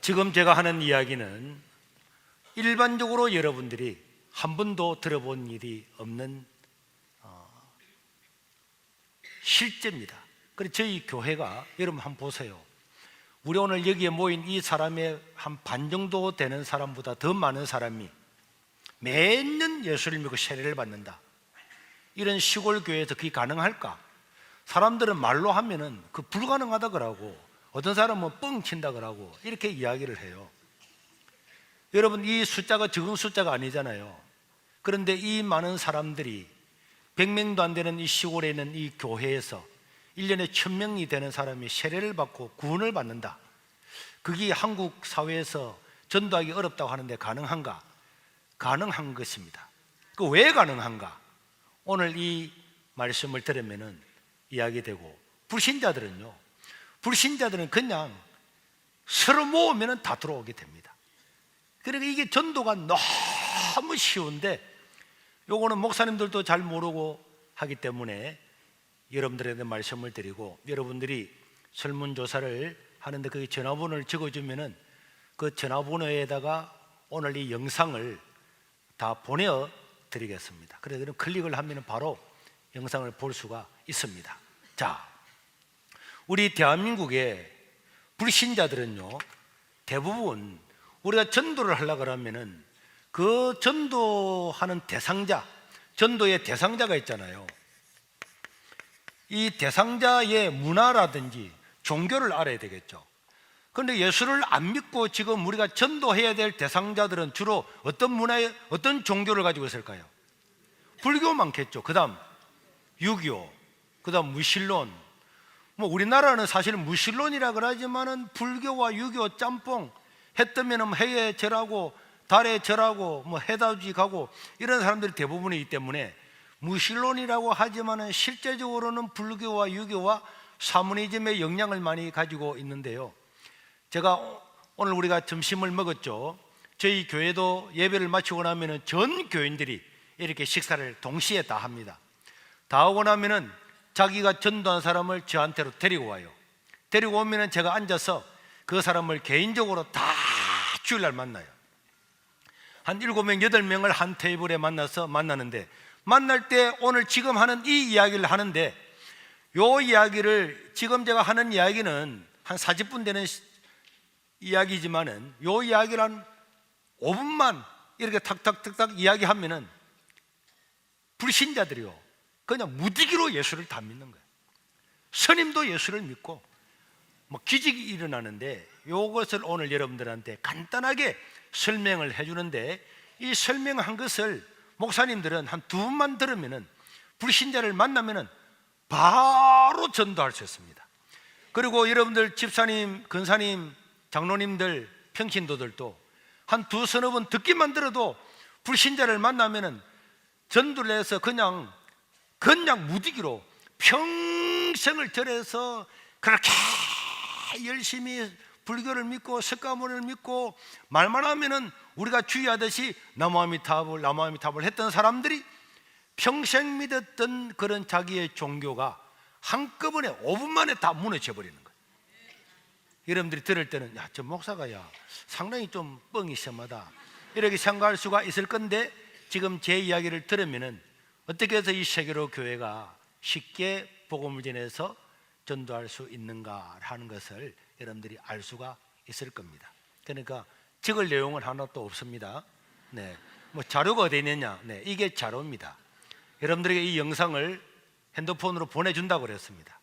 지금 제가 하는 이야기는 일반적으로 여러분들이 한 번도 들어본 일이 없는 실제입니다. 그래서 저희 교회가 여러분 한번 보세요. 우리 오늘 여기에 모인 이 사람의 한 반 정도 되는 사람보다 더 많은 사람이 매년 예수를 믿고 세례를 받는다. 이런 시골 교회에서 그게 가능할까? 사람들은 말로 하면은 그 불가능하다 그러고 어떤 사람은 뻥친다 그러고 이렇게 이야기를 해요. 여러분, 이 숫자가 적은 숫자가 아니잖아요. 그런데 이 많은 사람들이 100명도 안 되는 이 시골에 있는 이 교회에서 1년에 1000명이 되는 사람이 세례를 받고 구원을 받는다. 그게 한국 사회에서 전도하기 어렵다고 하는데 가능한가? 가능한 것입니다. 그 왜 가능한가? 오늘 이 말씀을 들으면은 이야기되고, 불신자들은 그냥 서로 모으면 다 들어오게 됩니다. 그러니까 이게 전도가 너무 쉬운데, 요거는 목사님들도 잘 모르고 하기 때문에 여러분들에게 말씀을 드리고, 여러분들이 설문조사를 하는데 그 전화번호를 적어주면은 그 전화번호에다가 오늘 이 영상을 다 보내드리겠습니다. 그래서 그럼 클릭을 하면 바로 영상을 볼 수가 있습니다. 자, 우리 대한민국의 불신자들은요, 대부분 우리가 전도를 하려고 그러면은 그 전도하는 대상자, 전도의 대상자가 있잖아요. 이 대상자의 문화라든지 종교를 알아야 되겠죠. 그런데 예수를 안 믿고 지금 우리가 전도해야 될 대상자들은 주로 어떤 문화에, 어떤 종교를 가지고 있을까요? 불교 많겠죠. 그 다음 유교, 그 다음 무신론. 뭐 우리나라는 사실 무신론이라 그러지만은 불교와 유교 짬뽕, 해 뜨면 해에 절하고 달에 절하고 뭐 해돋이 가고 이런 사람들이 대부분이기 때문에 무신론이라고 하지만은 실제적으로는 불교와 유교와 샤머니즘의 영향을 많이 가지고 있는데요. 제가 오늘 우리가 점심을 먹었죠. 저희 교회도 예배를 마치고 나면은 전 교인들이 이렇게 식사를 동시에 다 합니다. 다 하고 나면은 자기가 전도한 사람을 저한테로 데리고 와요. 데리고 오면은 제가 앉아서 그 사람을 개인적으로 다 주일날 만나요. 한 7명, 8명을 한 테이블에 만나는데, 만날 때 오늘 지금 하는 이 이야기를 하는데, 요 이야기를, 지금 제가 하는 이야기는 한 40분 되는 이야기지만은 요 이야기를 한 5분만 이렇게 탁탁탁탁 이야기하면은 불신자들이요, 그냥 무디기로 예수를 다 믿는 거예요. 스님도 예수를 믿고 뭐 기적이 일어나는데, 요것을 오늘 여러분들한테 간단하게 설명을 해주는데, 이 설명한 것을 목사님들은 한 2분만 들으면은 불신자를 만나면은 바로 전도할 수 있습니다. 그리고 여러분들 집사님, 근사님, 장로님들, 평신도들도 한 2-3번 듣기만 들어도 불신자를 만나면은 전도를 해서 그냥 무디기로 평생을 절해서 그렇게 열심히 불교를 믿고 석가모니를 믿고 말만 하면은 우리가 주의하듯이 나무아미타불 했던 사람들이 평생 믿었던 그런 자기의 종교가 한꺼번에 5분 만에 다 무너져 버리는 거예요. 여러분들이 들을 때는 야, 저 목사가 상당히 좀 뻥이 심하다 이렇게 생각할 수가 있을 건데, 지금 제 이야기를 들으면은 어떻게 해서 이 세계로 교회가 쉽게 복음을 전해서 전도할 수 있는가 하는 것을 여러분들이 알 수가 있을 겁니다. 그러니까 적을 내용은 하나도 없습니다. 네, 뭐 자료가 어디 있느냐? 네, 이게 자료입니다. 여러분들에게 이 영상을 핸드폰으로 보내준다고 그랬습니다.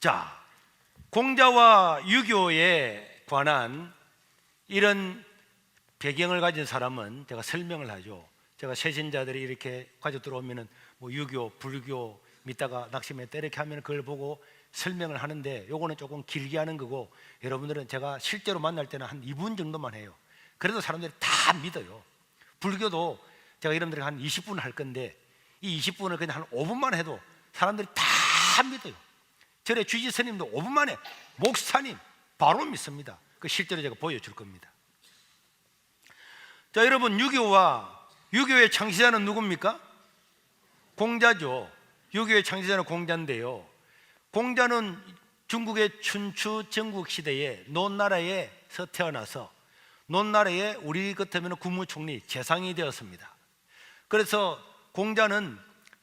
자, 공자와 유교에 관한 이런 배경을 가진 사람은 제가 설명을 하죠. 제가 세신자들이 이렇게 가지고 들어오면은 뭐 유교, 불교 믿다가 낙심했다 이렇게 하면 그걸 보고 설명을 하는데, 요거는 조금 길게 하는 거고, 여러분들은 제가 실제로 만날 때는 한 2분 정도만 해요. 그래도 사람들이 다 믿어요. 불교도 제가 여러분들이 한 20분 할 건데, 이 20분을 그냥 한 5분만 해도 사람들이 다 믿어요. 절에 주지 스님도 5분 만에 목사님 바로 믿습니다. 그 실제로 제가 보여줄 겁니다. 자, 여러분, 유교의 창시자는 누굽니까? 공자죠. 유교의 창시자는 공자인데요, 공자는 중국의 춘추 전국 시대에 논나라에서 태어나서 논나라에 우리 같으면 국무총리 재상이 되었습니다. 그래서 공자는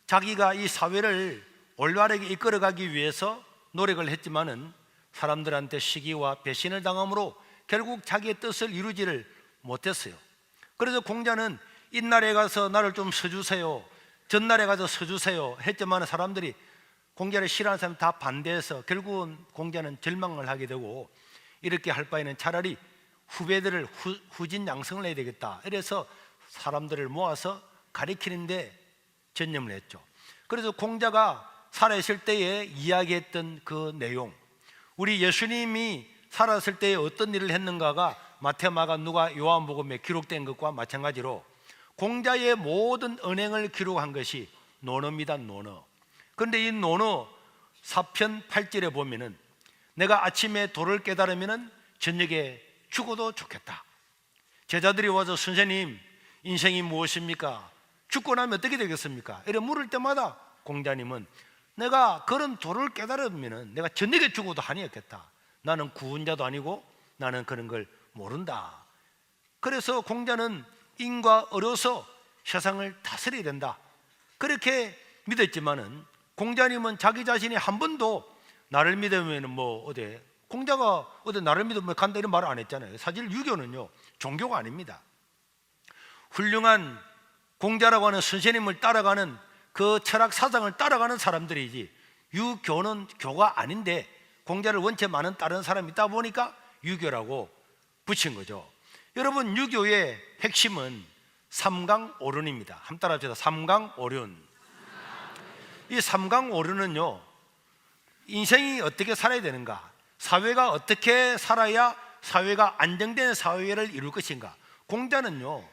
자기가 이 사회를 올바르게 이끌어가기 위해서 노력을 했지만은 사람들한테 시기와 배신을 당함으로 결국 자기의 뜻을 이루지를 못했어요. 그래서 공자는 이날에 가서 나를 좀 서주세요, 전날에 가서 서주세요 했지만 사람들이 공자를 싫어하는 사람이 다 반대해서 결국은 공자는 절망을 하게 되고, 이렇게 할 바에는 차라리 후배들을 후진 양성을 해야 되겠다, 이래서 사람들을 모아서 가리키는데 전념을 했죠. 그래서 공자가 살아있을 때에 이야기했던 그 내용, 우리 예수님이 살았을 때에 어떤 일을 했는가가 마태, 마가, 누가, 요한복음에 기록된 것과 마찬가지로 공자의 모든 언행을 기록한 것이 논어입니다. 논어. 그런데 이 논어 4편 8절에 보면은 내가 아침에 도를 깨달으면 저녁에 죽어도 좋겠다. 제자들이 와서 선생님 인생이 무엇입니까? 죽고 나면 어떻게 되겠습니까? 이래 물을 때마다 공자님은 내가 그런 도를 깨달으면 내가 저녁에 죽어도 한이 없겠다. 나는 구원자도 아니고 나는 그런 걸 모른다. 그래서 공자는 인과 어려서 세상을 다스려야 된다, 그렇게 믿었지만은 공자님은 자기 자신이 한 번도 나를 믿으면 뭐 어디 공자가 어디 나를 믿으면 간다 이런 말을 안 했잖아요. 사실 유교는요 종교가 아닙니다. 훌륭한 공자라고 하는 선생님을 따라가는 그 철학 사상을 따라가는 사람들이지 유교는 교가 아닌데 공자를 원체 많은 다른 사람이 있다 보니까 유교라고 붙인 거죠. 여러분, 유교의 핵심은 삼강오륜입니다. 한번 따라합시다. 삼강오륜. 이 삼강오륜은요, 인생이 어떻게 살아야 되는가, 사회가 어떻게 살아야 사회가 안정된 사회를 이룰 것인가. 공자는요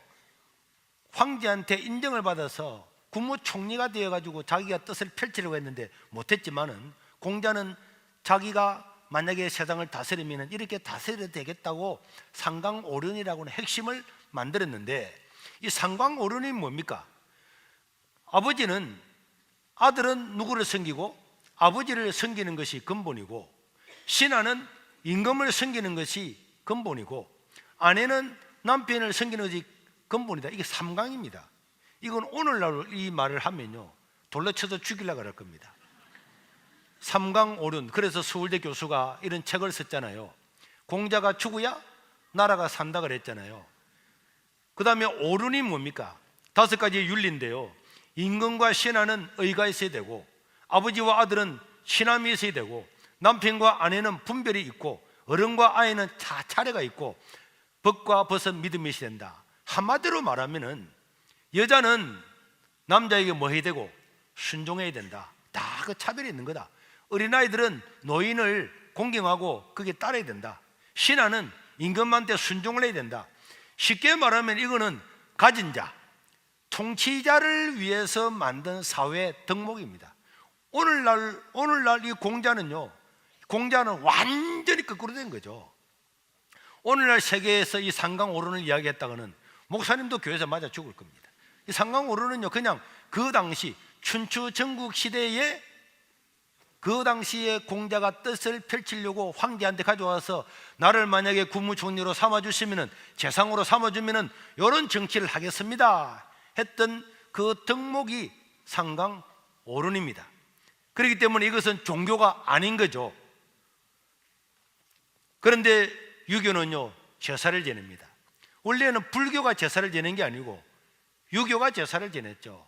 황제한테 인정을 받아서 국무총리가 되어가지고 자기가 뜻을 펼치려고 했는데 못했지만은 공자는 자기가 만약에 세상을 다스리면 이렇게 다스려도 되겠다고 삼강오륜이라고는 핵심을 만들었는데, 이 삼강오륜이 뭡니까? 아버지는, 아들은 누구를 섬기고 아버지를 섬기는 것이 근본이고, 신하는 임금을 섬기는 것이 근본이고, 아내는 남편을 섬기는 것이 근본이다. 이게 삼강입니다. 이건 오늘날 이 말을 하면요 돌려쳐서 죽이려고 할 겁니다. 삼강오륜. 그래서 서울대 교수가 이런 책을 썼잖아요. 공자가 죽어야 나라가 산다 그랬잖아요. 그 다음에 오륜이 뭡니까? 5가지의 윤리인데요, 임금과 신하는 의가 있어야 되고, 아버지와 아들은 친함이 있어야 되고, 남편과 아내는 분별이 있고, 어른과 아이는 차례가 있고, 벗과 벗은 믿음이 있어야 된다. 한마디로 말하면은 여자는 남자에게 뭐 해야 되고 순종해야 된다. 다 그 차별이 있는 거다. 어린아이들은 노인을 공경하고 그게 따라야 된다. 신하는 임금한테 순종을 해야 된다. 쉽게 말하면 이거는 가진 자, 통치자를 위해서 만든 사회 덕목입니다. 오늘날 이 공자는 완전히 거꾸로 된 거죠. 오늘날 세계에서 이 삼강오륜을 이야기했다가는 목사님도 교회에서 맞아 죽을 겁니다. 이 삼강오륜은요 그냥 그 당시 춘추 전국 시대에 그 당시에 공자가 뜻을 펼치려고 황제한테 가져와서 나를 만약에 국무총리로 삼아주시면은, 재상으로 삼아주면은 이런 정치를 하겠습니다 했던 그 덕목이 삼강오륜입니다. 그렇기 때문에 이것은 종교가 아닌 거죠. 그런데 유교는요 제사를 지냅니다. 원래는 불교가 제사를 지내는 게 아니고 유교가 제사를 지냈죠.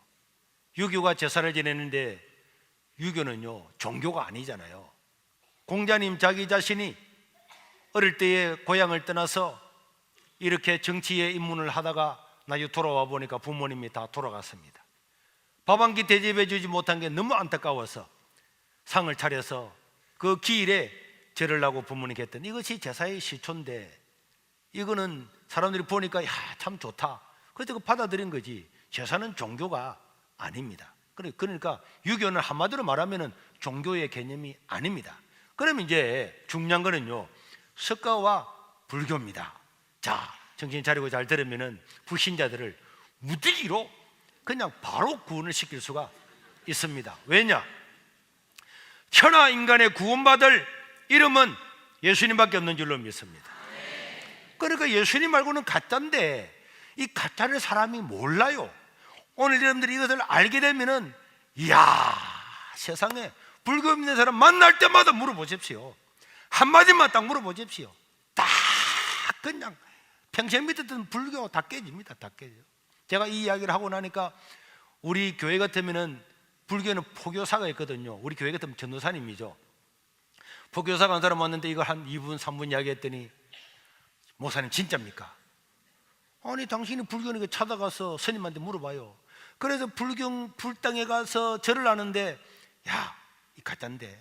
유교가 제사를 지내는데 유교는요 종교가 아니잖아요. 공자님 자기 자신이 어릴 때에 고향을 떠나서 이렇게 정치에 입문을 하다가 나중에 돌아와 보니까 부모님이 다 돌아갔습니다. 밥 한 끼 대접해 주지 못한 게 너무 안타까워서 상을 차려서 그 기일에 절을 하고 부모님께 했더니 이것이 제사의 시초인데, 이거는 사람들이 보니까 참 좋다, 그래서 받아들인 거지 제사는 종교가 아닙니다. 그러니까 유교는 한마디로 말하면 종교의 개념이 아닙니다. 그러면 이제 중요한 거는요 석가와 불교입니다. 자, 정신 차리고 잘 들으면은 불신자들을 무더기로 그냥 바로 구원을 시킬 수가 있습니다. 왜냐? 천하 인간의 구원받을 이름은 예수님밖에 없는 줄로 믿습니다. 그러니까 예수님 말고는 가짜인데 이 가짜를 사람이 몰라요. 오늘 여러분들이 이것을 알게 되면은 이야, 세상에 불교 믿는 사람 만날 때마다 물어보십시오. 한마디만 딱 물어보십시오. 다 그냥 평생 믿었던 불교 다 깨집니다. 다 깨져. 제가 이 이야기를 하고 나니까 우리 교회 같으면은 불교는 포교사가 있거든요. 우리 교회 같으면 전도사님이죠. 포교사가 한 사람 왔는데 이걸 한 2분 3분 이야기했더니 목사님 진짜입니까? 아니 당신이 불교니까 찾아가서 스님한테 물어봐요. 그래서 불당에 가서 절을 하는데 야, 이 가짜인데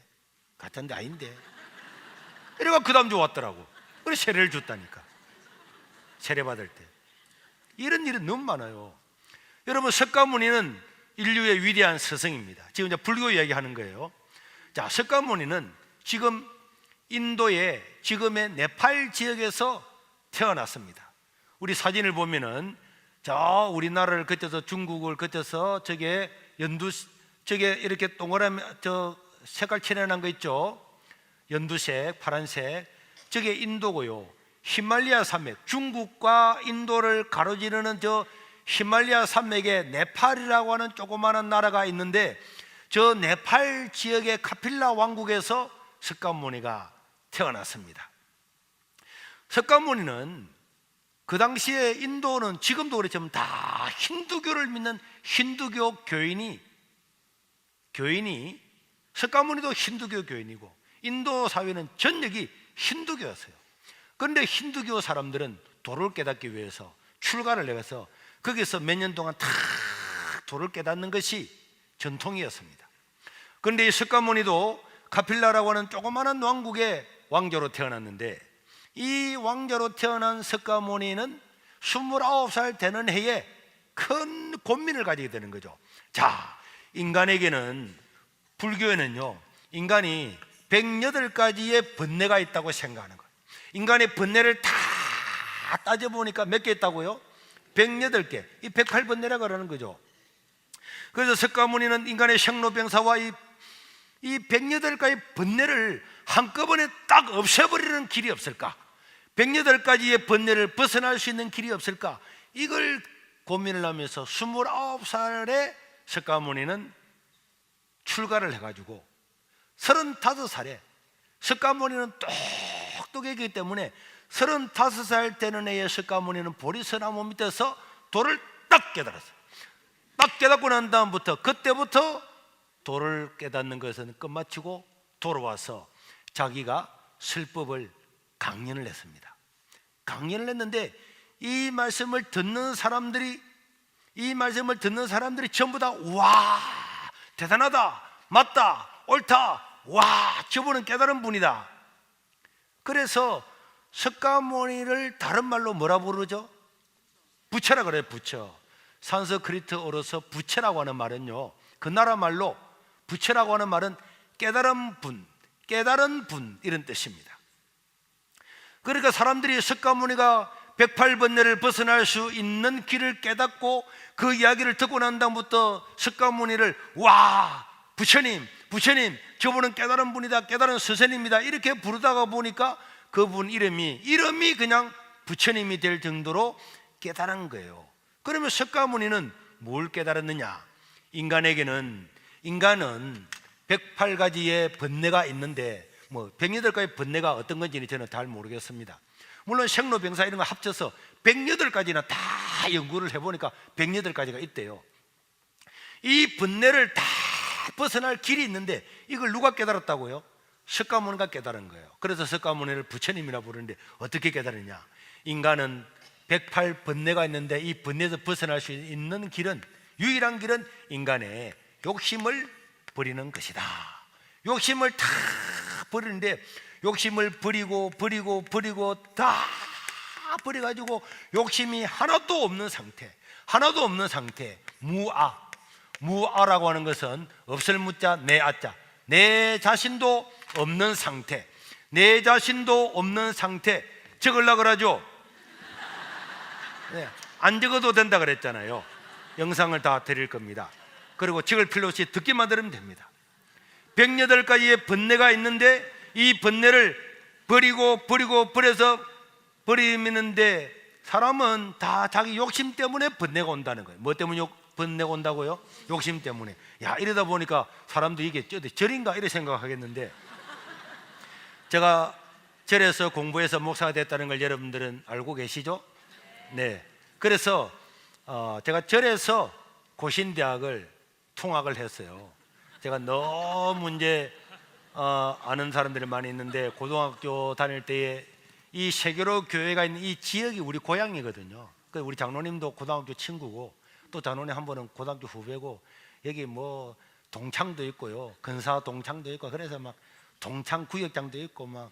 아닌데 이래가 그 다음 주 왔더라고. 그래서 세례를 줬다니까. 세례 받을 때 이런 일은 너무 많아요. 여러분, 석가모니는 인류의 위대한 스승입니다. 지금 이제 불교 이야기하는 거예요. 자, 석가모니는 지금 인도의 지금의 네팔 지역에서 태어났습니다. 우리 사진을 보면은 저 우리나라를 거쳐서 중국을 거쳐서 저게 저게 이렇게 동그라미 저 색깔 칠해놓은 거 있죠? 연두색, 파란색. 저게 인도고요. 히말라야 산맥, 중국과 인도를 가로지르는 저 히말라야 산맥에 네팔이라고 하는 조그마한 나라가 있는데 저 네팔 지역의 카필라 왕국에서 석가모니가 태어났습니다. 석가모니는 그 당시에 인도는 지금도 그렇지만 다 힌두교를 믿는 힌두교 교인이 석가모니도 힌두교 교인이고 인도 사회는 전역이 힌두교였어요. 그런데 힌두교 사람들은 도를 깨닫기 위해서 출가를 해서 거기서 몇 년 동안 다 도를 깨닫는 것이 전통이었습니다. 그런데 이 석가모니도 카필라라고 하는 조그마한 왕국의 왕자로 태어났는데 이 왕자로 태어난 석가모니는 29살 되는 해에 큰 고민을 가지게 되는 거죠. 자, 인간에게는, 불교에는요, 인간이 108가지의 번뇌가 있다고 생각하는 거예요. 인간의 번뇌를 다 따져보니까 몇 개 있다고요? 108개. 이 108번뇌라고 그러는 거죠. 그래서 석가모니는 인간의 생로병사와 이 108가지 번뇌를 한꺼번에 딱 없애버리는 길이 없을까? 108가지의 번뇌를 벗어날 수 있는 길이 없을까? 이걸 고민을 하면서 29살에 석가모니는 출가를 해가지고 35살에 석가모니는 똑똑했기 때문에 35살 되는 해에 석가모니는 보리서나무 밑에서 도를 딱 깨달았어요. 딱 깨닫고 난 다음부터 그때부터 도를 깨닫는 것은 끝마치고 돌아와서 자기가 설법을 강연을 했습니다. 강연을 했는데 이 말씀을 듣는 사람들이 전부 다 와, 대단하다, 맞다, 옳다, 와, 저분은 깨달은 분이다. 그래서 석가모니를 다른 말로 뭐라 부르죠? 부처라 그래요. 부처. 산스크리트어로서 부처라고 하는 말은요, 그 나라 말로 부처라고 하는 말은 깨달은 분 이런 뜻입니다. 그러니까 사람들이 석가모니가 108번뇌를 벗어날 수 있는 길을 깨닫고 그 이야기를 듣고 난 다음부터 석가모니를 와, 부처님, 저분은 깨달은 분이다, 깨달은 스승입니다 이렇게 부르다가 보니까 그분 이름이 그냥 부처님이 될 정도로 깨달은 거예요. 그러면 석가모니는 뭘 깨달았느냐? 인간은 108가지의 번뇌가 있는데 108가지 번뇌가 어떤 건지는 저는 잘 모르겠습니다. 물론 생로병사 이런 거 합쳐서 108가지나 다 연구를 해보니까 108가지가 있대요. 이 번뇌를 다 벗어날 길이 있는데 이걸 누가 깨달았다고요? 석가모니가 깨달은 거예요. 그래서 석가모니를 부처님이라 부르는데 어떻게 깨달으냐? 인간은 108번뇌가 있는데 이 번뇌에서 벗어날 수 있는 길은, 유일한 길은 인간의 욕심을 버리는 것이다. 욕심을 다 버리는데 욕심을 버리고 다 버려가지고 욕심이 하나도 없는 상태, 무아라고 하는 것은 없을 무자 내 아자, 내 자신도 없는 상태, 적으려고 그러죠. 네, 안 적어도 된다 그랬잖아요. 영상을 다 드릴 겁니다. 그리고 적을 필요 없이 듣기만 들으면 됩니다. 108가지의 번뇌가 있는데 이 번뇌를 버려서 버리는데 사람은 다 자기 욕심 때문에 번뇌가 온다는 거예요. 뭐 때문에 번뇌가 온다고요? 욕심 때문에. 야, 이러다 보니까 사람도 이게 절인가 이렇게 생각하겠는데, 제가 절에서 공부해서 목사가 됐다는 걸 여러분들은 알고 계시죠? 네. 그래서 제가 절에서 고신대학을 통학을 했어요. 제가 너무 이제 아는 사람들이 많이 있는데, 고등학교 다닐 때에 이 세계로 교회가 있는 이 지역이 우리 고향이거든요. 우리 장로님도 고등학교 친구고, 또 장로님 한 번은 고등학교 후배고, 여기 뭐 동창도 있고요, 근사 동창도 있고, 그래서 막 동창 구역장도 있고 막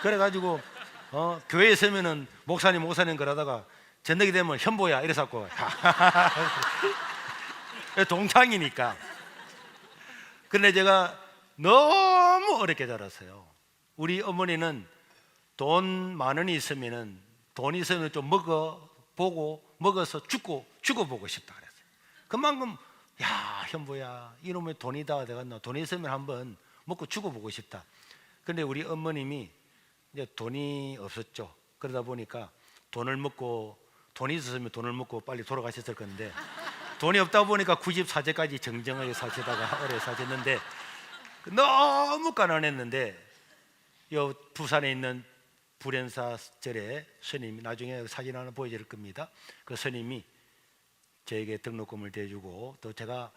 그래가지고 교회에 서면은 목사님 그러다가 저녁이 되면 현보야 이래서고 동창이니까. 그런데 제가 너무 어렵게 자랐어요. 우리 어머니는 돈 10,000원이 있으면은, 돈이 있으면 좀 먹어서 죽어보고 싶다 그랬어요. 그만큼, 야, 현보야, 이놈의 돈이 다 돼갔나, 돈이 있으면 한번 먹고 죽어보고 싶다. 그런데 우리 어머님이 이제 돈이 없었죠. 그러다 보니까 돈이 있었으면 돈을 먹고 빨리 돌아가셨을 건데, 돈이 없다 보니까 94제까지 정정하게 사시다가 오래 사셨는데, 너무 가난했는데, 요 부산에 있는 불연사절에 스님이, 나중에 사진 하나 보여드릴 겁니다. 그 스님이 저에게 등록금을 대주고, 또 제가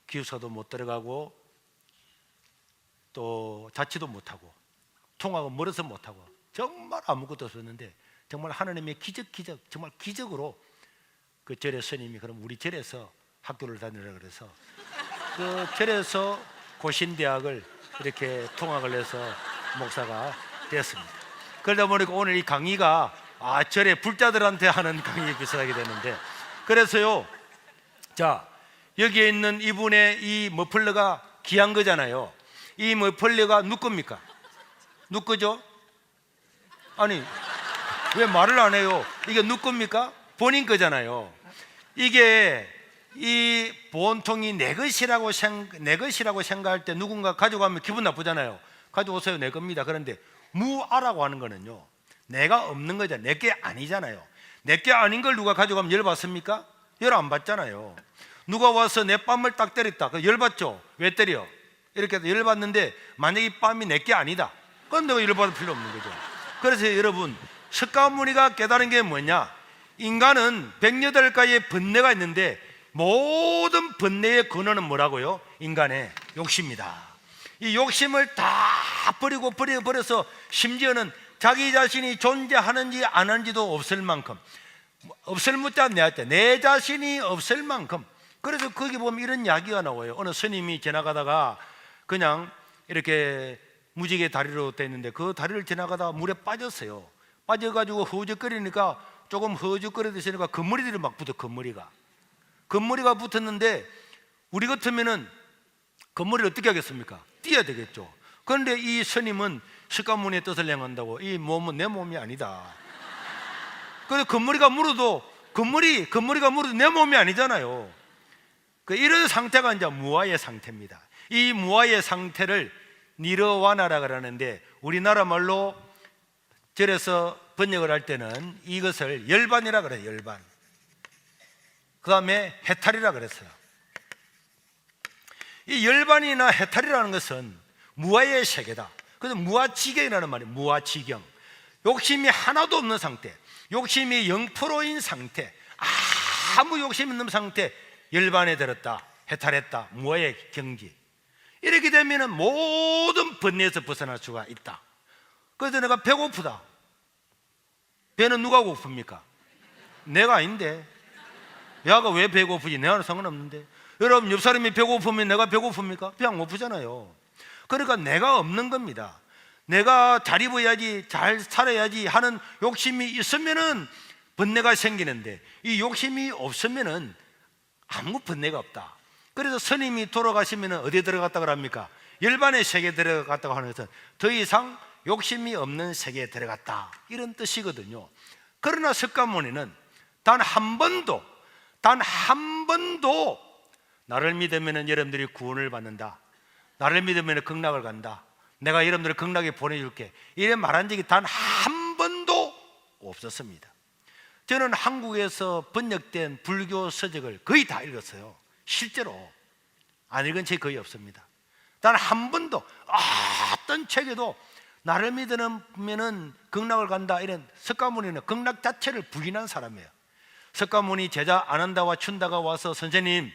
기숙사도 못 들어가고 또 자취도 못하고 통학은 멀어서 못하고 정말 아무것도 없었는데, 정말 하나님의 정말 기적으로 그 절의 스님이 그럼 우리 절에서 학교를 다니라 그래서 그 절에서 고신대학을 이렇게 통학을 해서 목사가 되었습니다. 그러다 보니까 오늘 이 강의가 절의 불자들한테 하는 강의에 비슷하게 되는데, 그래서요, 자, 여기에 있는 이분의 이 머플러가 귀한 거잖아요. 이 머플러가 누구 겁니까? 누구 거죠? 아니, 왜 말을 안 해요? 이게 누구 겁니까? 본인 거잖아요. 이게 이 보온통이 내 것이라고 생각할 때 누군가 가져가면 기분 나쁘잖아요. 가져오세요, 내 겁니다. 그런데 무아라고 하는 거는요, 내가 없는 거잖아요. 내게 아니잖아요. 내게 아닌 걸 누가 가져가면 열 받습니까? 열 안 받잖아요. 누가 와서 내 뺨을 딱 때렸다, 열 받죠? 왜 때려? 이렇게 열 받는데, 만약에 이 뺨이 내게 아니다, 그럼 내가 열 받을 필요 없는 거죠. 그래서 여러분, 석가모니가 깨달은 게 뭐냐? 인간은 108가지의 번뇌가 있는데, 모든 번뇌의 근원은 뭐라고요? 인간의 욕심이다. 이 욕심을 다 버려서 심지어는 자기 자신이 존재하는지 안 하는지도 없을 만큼, 없을 무자 내 자신이 없을 만큼. 그래서 거기 보면 이런 이야기가 나와요. 어느 스님이 지나가다가 그냥 이렇게 무지개 다리로 돼 있는데, 그 다리를 지나가다가 물에 빠졌어요. 빠져가지고 허우적거리니까, 조금 허우적거리듯이니까 금머리들이 막 붙어. 금머리가 붙었는데, 우리 같으면은 금머리를 어떻게 하겠습니까? 띄어야 되겠죠. 그런데 이 스님은 석가모니의 뜻을 행한다고, 이 몸은 내 몸이 아니다. 그래서 금머리가 물어도 내 몸이 아니잖아요. 이런 상태가 이제 무아의 상태입니다. 이 무아의 상태를 니르와나라 그러는데, 우리나라 말로 절에서 번역을 할 때는 이것을 열반이라 그래요. 열반. 그 다음에 해탈이라 그랬어요. 이 열반이나 해탈이라는 것은 무아의 세계다. 그래서 무아지경이라는 말이에요. 무아지경. 욕심이 하나도 없는 상태, 욕심이 0%인 상태, 아무 욕심이 없는 상태, 열반에 들었다, 해탈했다, 무아의 경지. 이렇게 되면 모든 번뇌에서 벗어날 수가 있다. 그래서 내가 배고프다. 배는 누가 고픕니까? 내가 아닌데. 야가 왜 배고프지? 내가는 상관없는데. 여러분, 옆 사람이 배고프면 내가 배고픕니까? 배 안 고프잖아요. 그러니까 내가 없는 겁니다. 내가 잘 입어야지, 잘 살아야지 하는 욕심이 있으면은 번뇌가 생기는데, 이 욕심이 없으면은 아무 번뇌가 없다. 그래서 스님이 돌아가시면은 어디에 들어갔다 그럽니까? 열반의 세계에 들어갔다고 하는 것은 더 이상 욕심이 없는 세계에 들어갔다, 이런 뜻이거든요. 그러나 석가모니는 단 한 번도 나를 믿으면 여러분들이 구원을 받는다, 나를 믿으면 극락을 간다, 내가 여러분들을 극락에 보내줄게, 이래 말한 적이 단 한 번도 없었습니다. 저는 한국에서 번역된 불교 서적을 거의 다 읽었어요. 실제로 안 읽은 책이 거의 없습니다. 단 한 번도 어떤 책에도 나를 믿으면은 극락을 간다 이런, 석가모니는 극락 자체를 부인한 사람이에요. 석가모니 제자 아난다와 춘다가 와서 선생님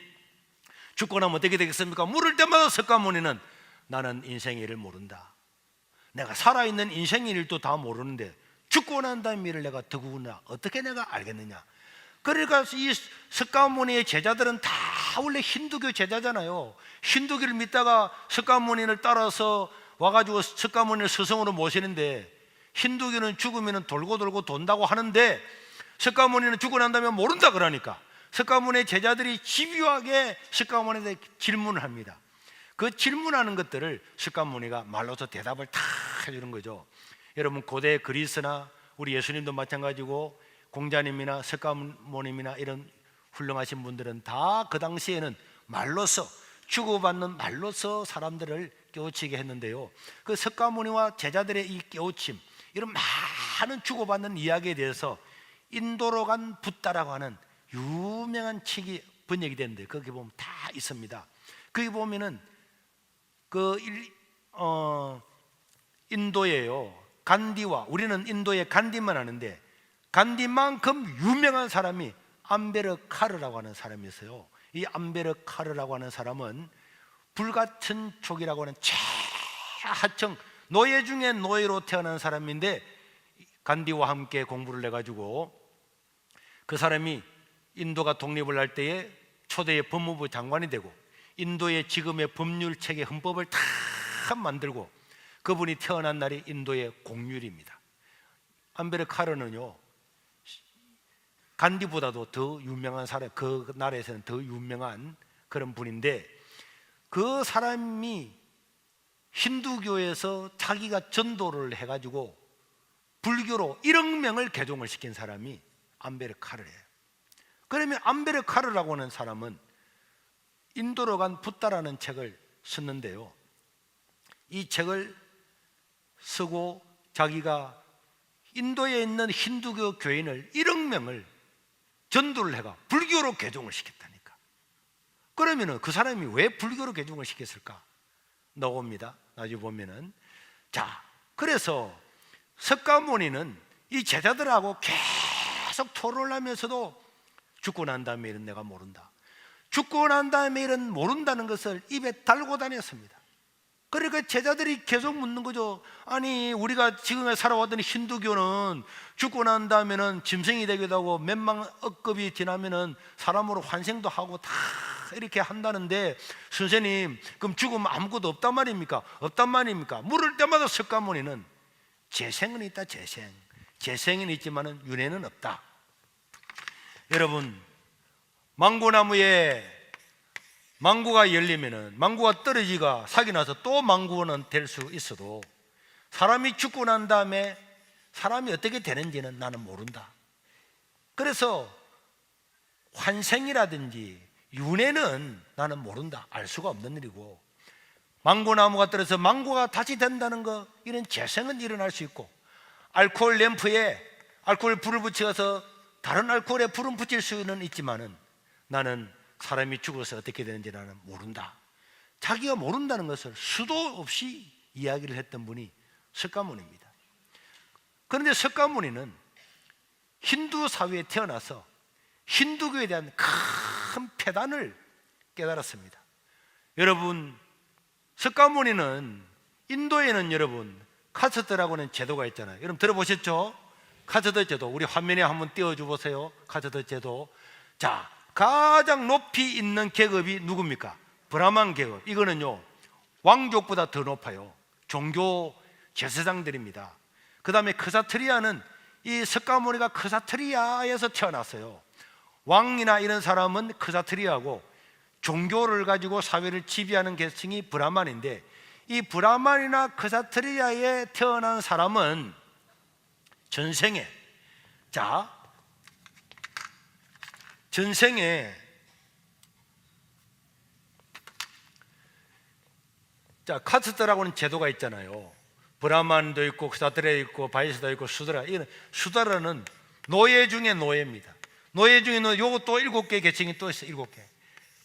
죽고 나면 어떻게 되겠습니까? 물을 때마다 석가모니는 나는 인생의 일을 모른다. 내가 살아있는 인생의 일도 다 모르는데 죽고 난 다음의 일을 내가 더구나 어떻게 내가 알겠느냐. 그러니까 이 석가모니의 제자들은 다 원래 힌두교 제자잖아요. 힌두교를 믿다가 석가모니를 따라서 와가지고 석가모니를 스승으로 모시는데, 힌두교는 죽으면 돌고 돌고 돈다고 하는데 석가모니는 죽고 난 다음에 모른다 그러니까 석가모니의 제자들이 집요하게 석가모니에 질문을 합니다. 그 질문하는 것들을 석가모니가 말로서 대답을 다 해주는 거죠. 여러분 고대 그리스나 우리 예수님도 마찬가지고 공자님이나 석가모님이나 이런 훌륭하신 분들은 다 그 당시에는 말로서, 주고받는 말로서 사람들을 깨우치게 했는데요, 그 석가모니와 제자들의 이 깨우침, 이런 많은 주고받는 이야기에 대해서 인도로 간 붓다라고 하는 유명한 책이 번역이 됐는데 거기 보면 다 있습니다. 거기 보면은 인도에요, 간디와, 우리는 인도의 간디만 아는데 간디만큼 유명한 사람이 암베르카르라고 하는 사람이 있어요. 이 암베르카르라고 하는 사람은 불가천족이라고 하는 최하층 노예 중에 노예로 태어난 사람인데, 간디와 함께 공부를 해가지고 그 사람이 인도가 독립을 할 때에 초대의 법무부 장관이 되고 인도의 지금의 법률 체계 헌법을 다 만들고, 그분이 태어난 날이 인도의 공휴일입니다. 암베르카르는요 간디보다도 더 유명한 사람, 그 나라에서는 더 유명한 그런 분인데, 그 사람이 힌두교에서 자기가 전도를 해가지고 불교로 1억 명을 개종을 시킨 사람이 암베르카르예요. 그러면 암베르카르라고 하는 사람은 인도로 간 붓다라는 책을 썼는데요, 이 책을 쓰고 자기가 인도에 있는 힌두교 교인을 1억 명을 전도를 해가 불교로 개종을 시켰다니까. 그러면은 그 사람이 왜 불교로 개종을 시켰을까? 나옵니다. 나중에 보면은. 자, 그래서 석가모니는 이 제자들하고 계속 토론을 하면서도 죽고 난 다음에 일은 내가 모른다, 죽고 난 다음에 일은 모른다는 것을 입에 달고 다녔습니다. 그러니까 제자들이 계속 묻는 거죠. 아니 우리가 지금까지 살아왔던 힌두교는 죽고 난 다음에는 짐승이 되기도 하고 몇만 억급이 지나면은 사람으로 환생도 하고 다 이렇게 한다는데, 선생님 그럼 죽으면 아무것도 없단 말입니까? 없단 말입니까? 물을 때마다 석가모니는 재생은 있다, 재생은 있지만은 윤회는 없다. 여러분, 망고나무에 망고가 열리면은 망고가 떨어지가 사기 나서 또 망고는 될 수 있어도 사람이 죽고 난 다음에 사람이 어떻게 되는지는 나는 모른다. 그래서 환생이라든지 윤회는 나는 모른다, 알 수가 없는 일이고, 망고나무가 떨어져서 망고가 다시 된다는 거, 이런 재생은 일어날 수 있고, 알코올 램프에 알코올 불을 붙여서 다른 알코올에 불은 붙일 수는 있지만은 나는 사람이 죽어서 어떻게 되는지 나는 모른다. 자기가 모른다는 것을 수도 없이 이야기를 했던 분이 석가모니입니다. 그런데 석가모니는 힌두 사회에 태어나서 힌두교에 대한 큰 폐단을 깨달았습니다. 여러분, 석가모니는 인도에는 여러분 카스트라고 하는 제도가 있잖아요. 여러분 들어보셨죠? 카스트 제도, 우리 화면에 한번 띄워줘 보세요. 카스트 제도. 자, 가장 높이 있는 계급이 누굽니까? 브라만 계급. 이거는요 왕족보다 더 높아요. 종교 제사장들입니다. 그 다음에 크사트리아는, 이 석가모니가 크사트리아에서 태어났어요. 왕이나 이런 사람은 크사트리아고, 종교를 가지고 사회를 지배하는 계층이 브라만인데, 이 브라만이나 크사트리아에 태어난 사람은 전생에, 자, 전생에 자, 카스트라고는 제도가 있잖아요. 브라만도 있고 크사드레 있고 바이스도 있고 수드라. 이는 수드라는 노예 중에 노예입니다. 노예 중에는 요것도 7개 계층이 또 있어요. 7개.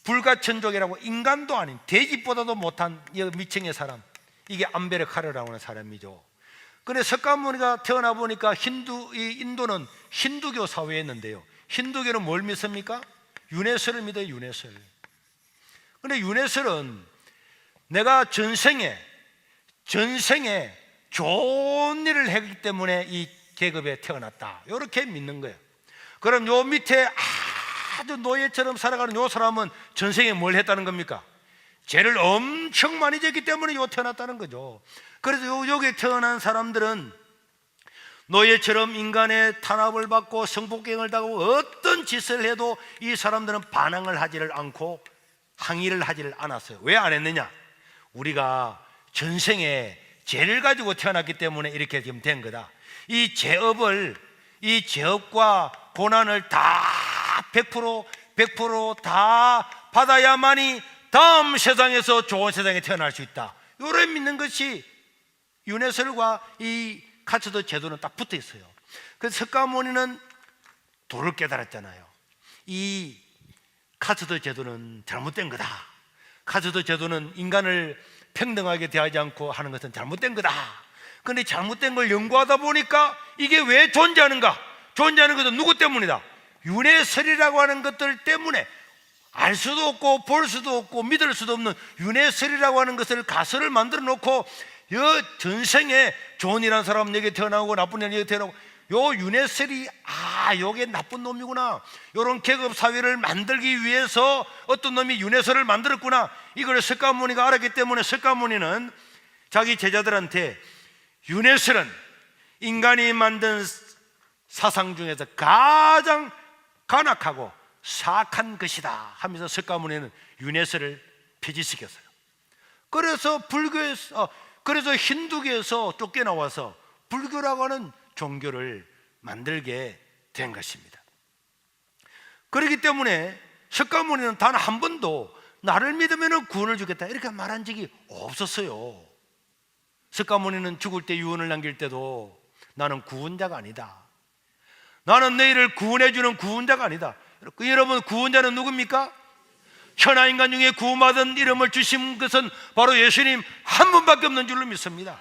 불가천족이라고 인간도 아닌 돼지보다도 못한 미층의 사람, 이게 암베르카르라고 하는 사람이죠. 그런데 석가모니가 태어나 보니까 인도는 힌두교 사회였는데요, 힌두교는 뭘 믿습니까? 윤회설을 믿어요. 윤회설. 그런데 윤회설은 내가 전생에 좋은 일을 했기 때문에 이 계급에 태어났다, 이렇게 믿는 거예요. 그럼 요 밑에 아주 노예처럼 살아가는 요 사람은 전생에 뭘 했다는 겁니까? 죄를 엄청 많이 졌기 때문에 요 태어났다는 거죠. 그래서 여기에 태어난 사람들은 노예처럼 인간의 탄압을 받고 성폭행을 당하고 어떤 짓을 해도 이 사람들은 반항을 하지를 않고 항의를 하지를 않았어요. 왜 안 했느냐? 우리가 전생에 죄를 가지고 태어났기 때문에 이렇게 지금 된 거다. 이 죄업과 고난을 다 100% 다 받아야만이 다음 세상에서 좋은 세상에 태어날 수 있다, 이걸 믿는 것이 윤회설과 이 카츠도 제도는 딱 붙어 있어요. 그래서 석가모니는 도를 깨달았잖아요. 이 카츠도 제도는 잘못된 거다. 카츠도 제도는 인간을 평등하게 대하지 않고 하는 것은 잘못된 거다. 그런데 잘못된 걸 연구하다 보니까 이게 왜 존재하는가? 존재하는 것은 누구 때문이다? 윤회설이라고 하는 것들 때문에, 알 수도 없고 볼 수도 없고 믿을 수도 없는 윤회설이라고 하는 것을 가설을 만들어 놓고 전생에 좋은 일한 사람 여기 태어나고 나쁜 일 여기 태어나고, 요 윤회설이 요게 나쁜 놈이구나, 요런 계급 사회를 만들기 위해서 어떤 놈이 윤회설을 만들었구나, 이걸 석가모니가 알았기 때문에 석가모니는 자기 제자들한테 윤회설은 인간이 만든 사상 중에서 가장 간악하고 사악한 것이다 하면서 석가모니는 윤회설을 폐지시켰어요. 그래서 그래서 힌두교에서 쫓겨나와서 불교라고 하는 종교를 만들게 된 것입니다. 그렇기 때문에 석가모니는 단 한 번도 나를 믿으면 구원을 주겠다 이렇게 말한 적이 없었어요. 석가모니는 죽을 때 유언을 남길 때도 나는 구원자가 아니다, 나는 너희를 구원해주는 구원자가 아니다. 여러분, 구원자는 누굽니까? 천하인간 중에 구원받은 이름을 주신 것은 바로 예수님 한 분밖에 없는 줄로 믿습니다.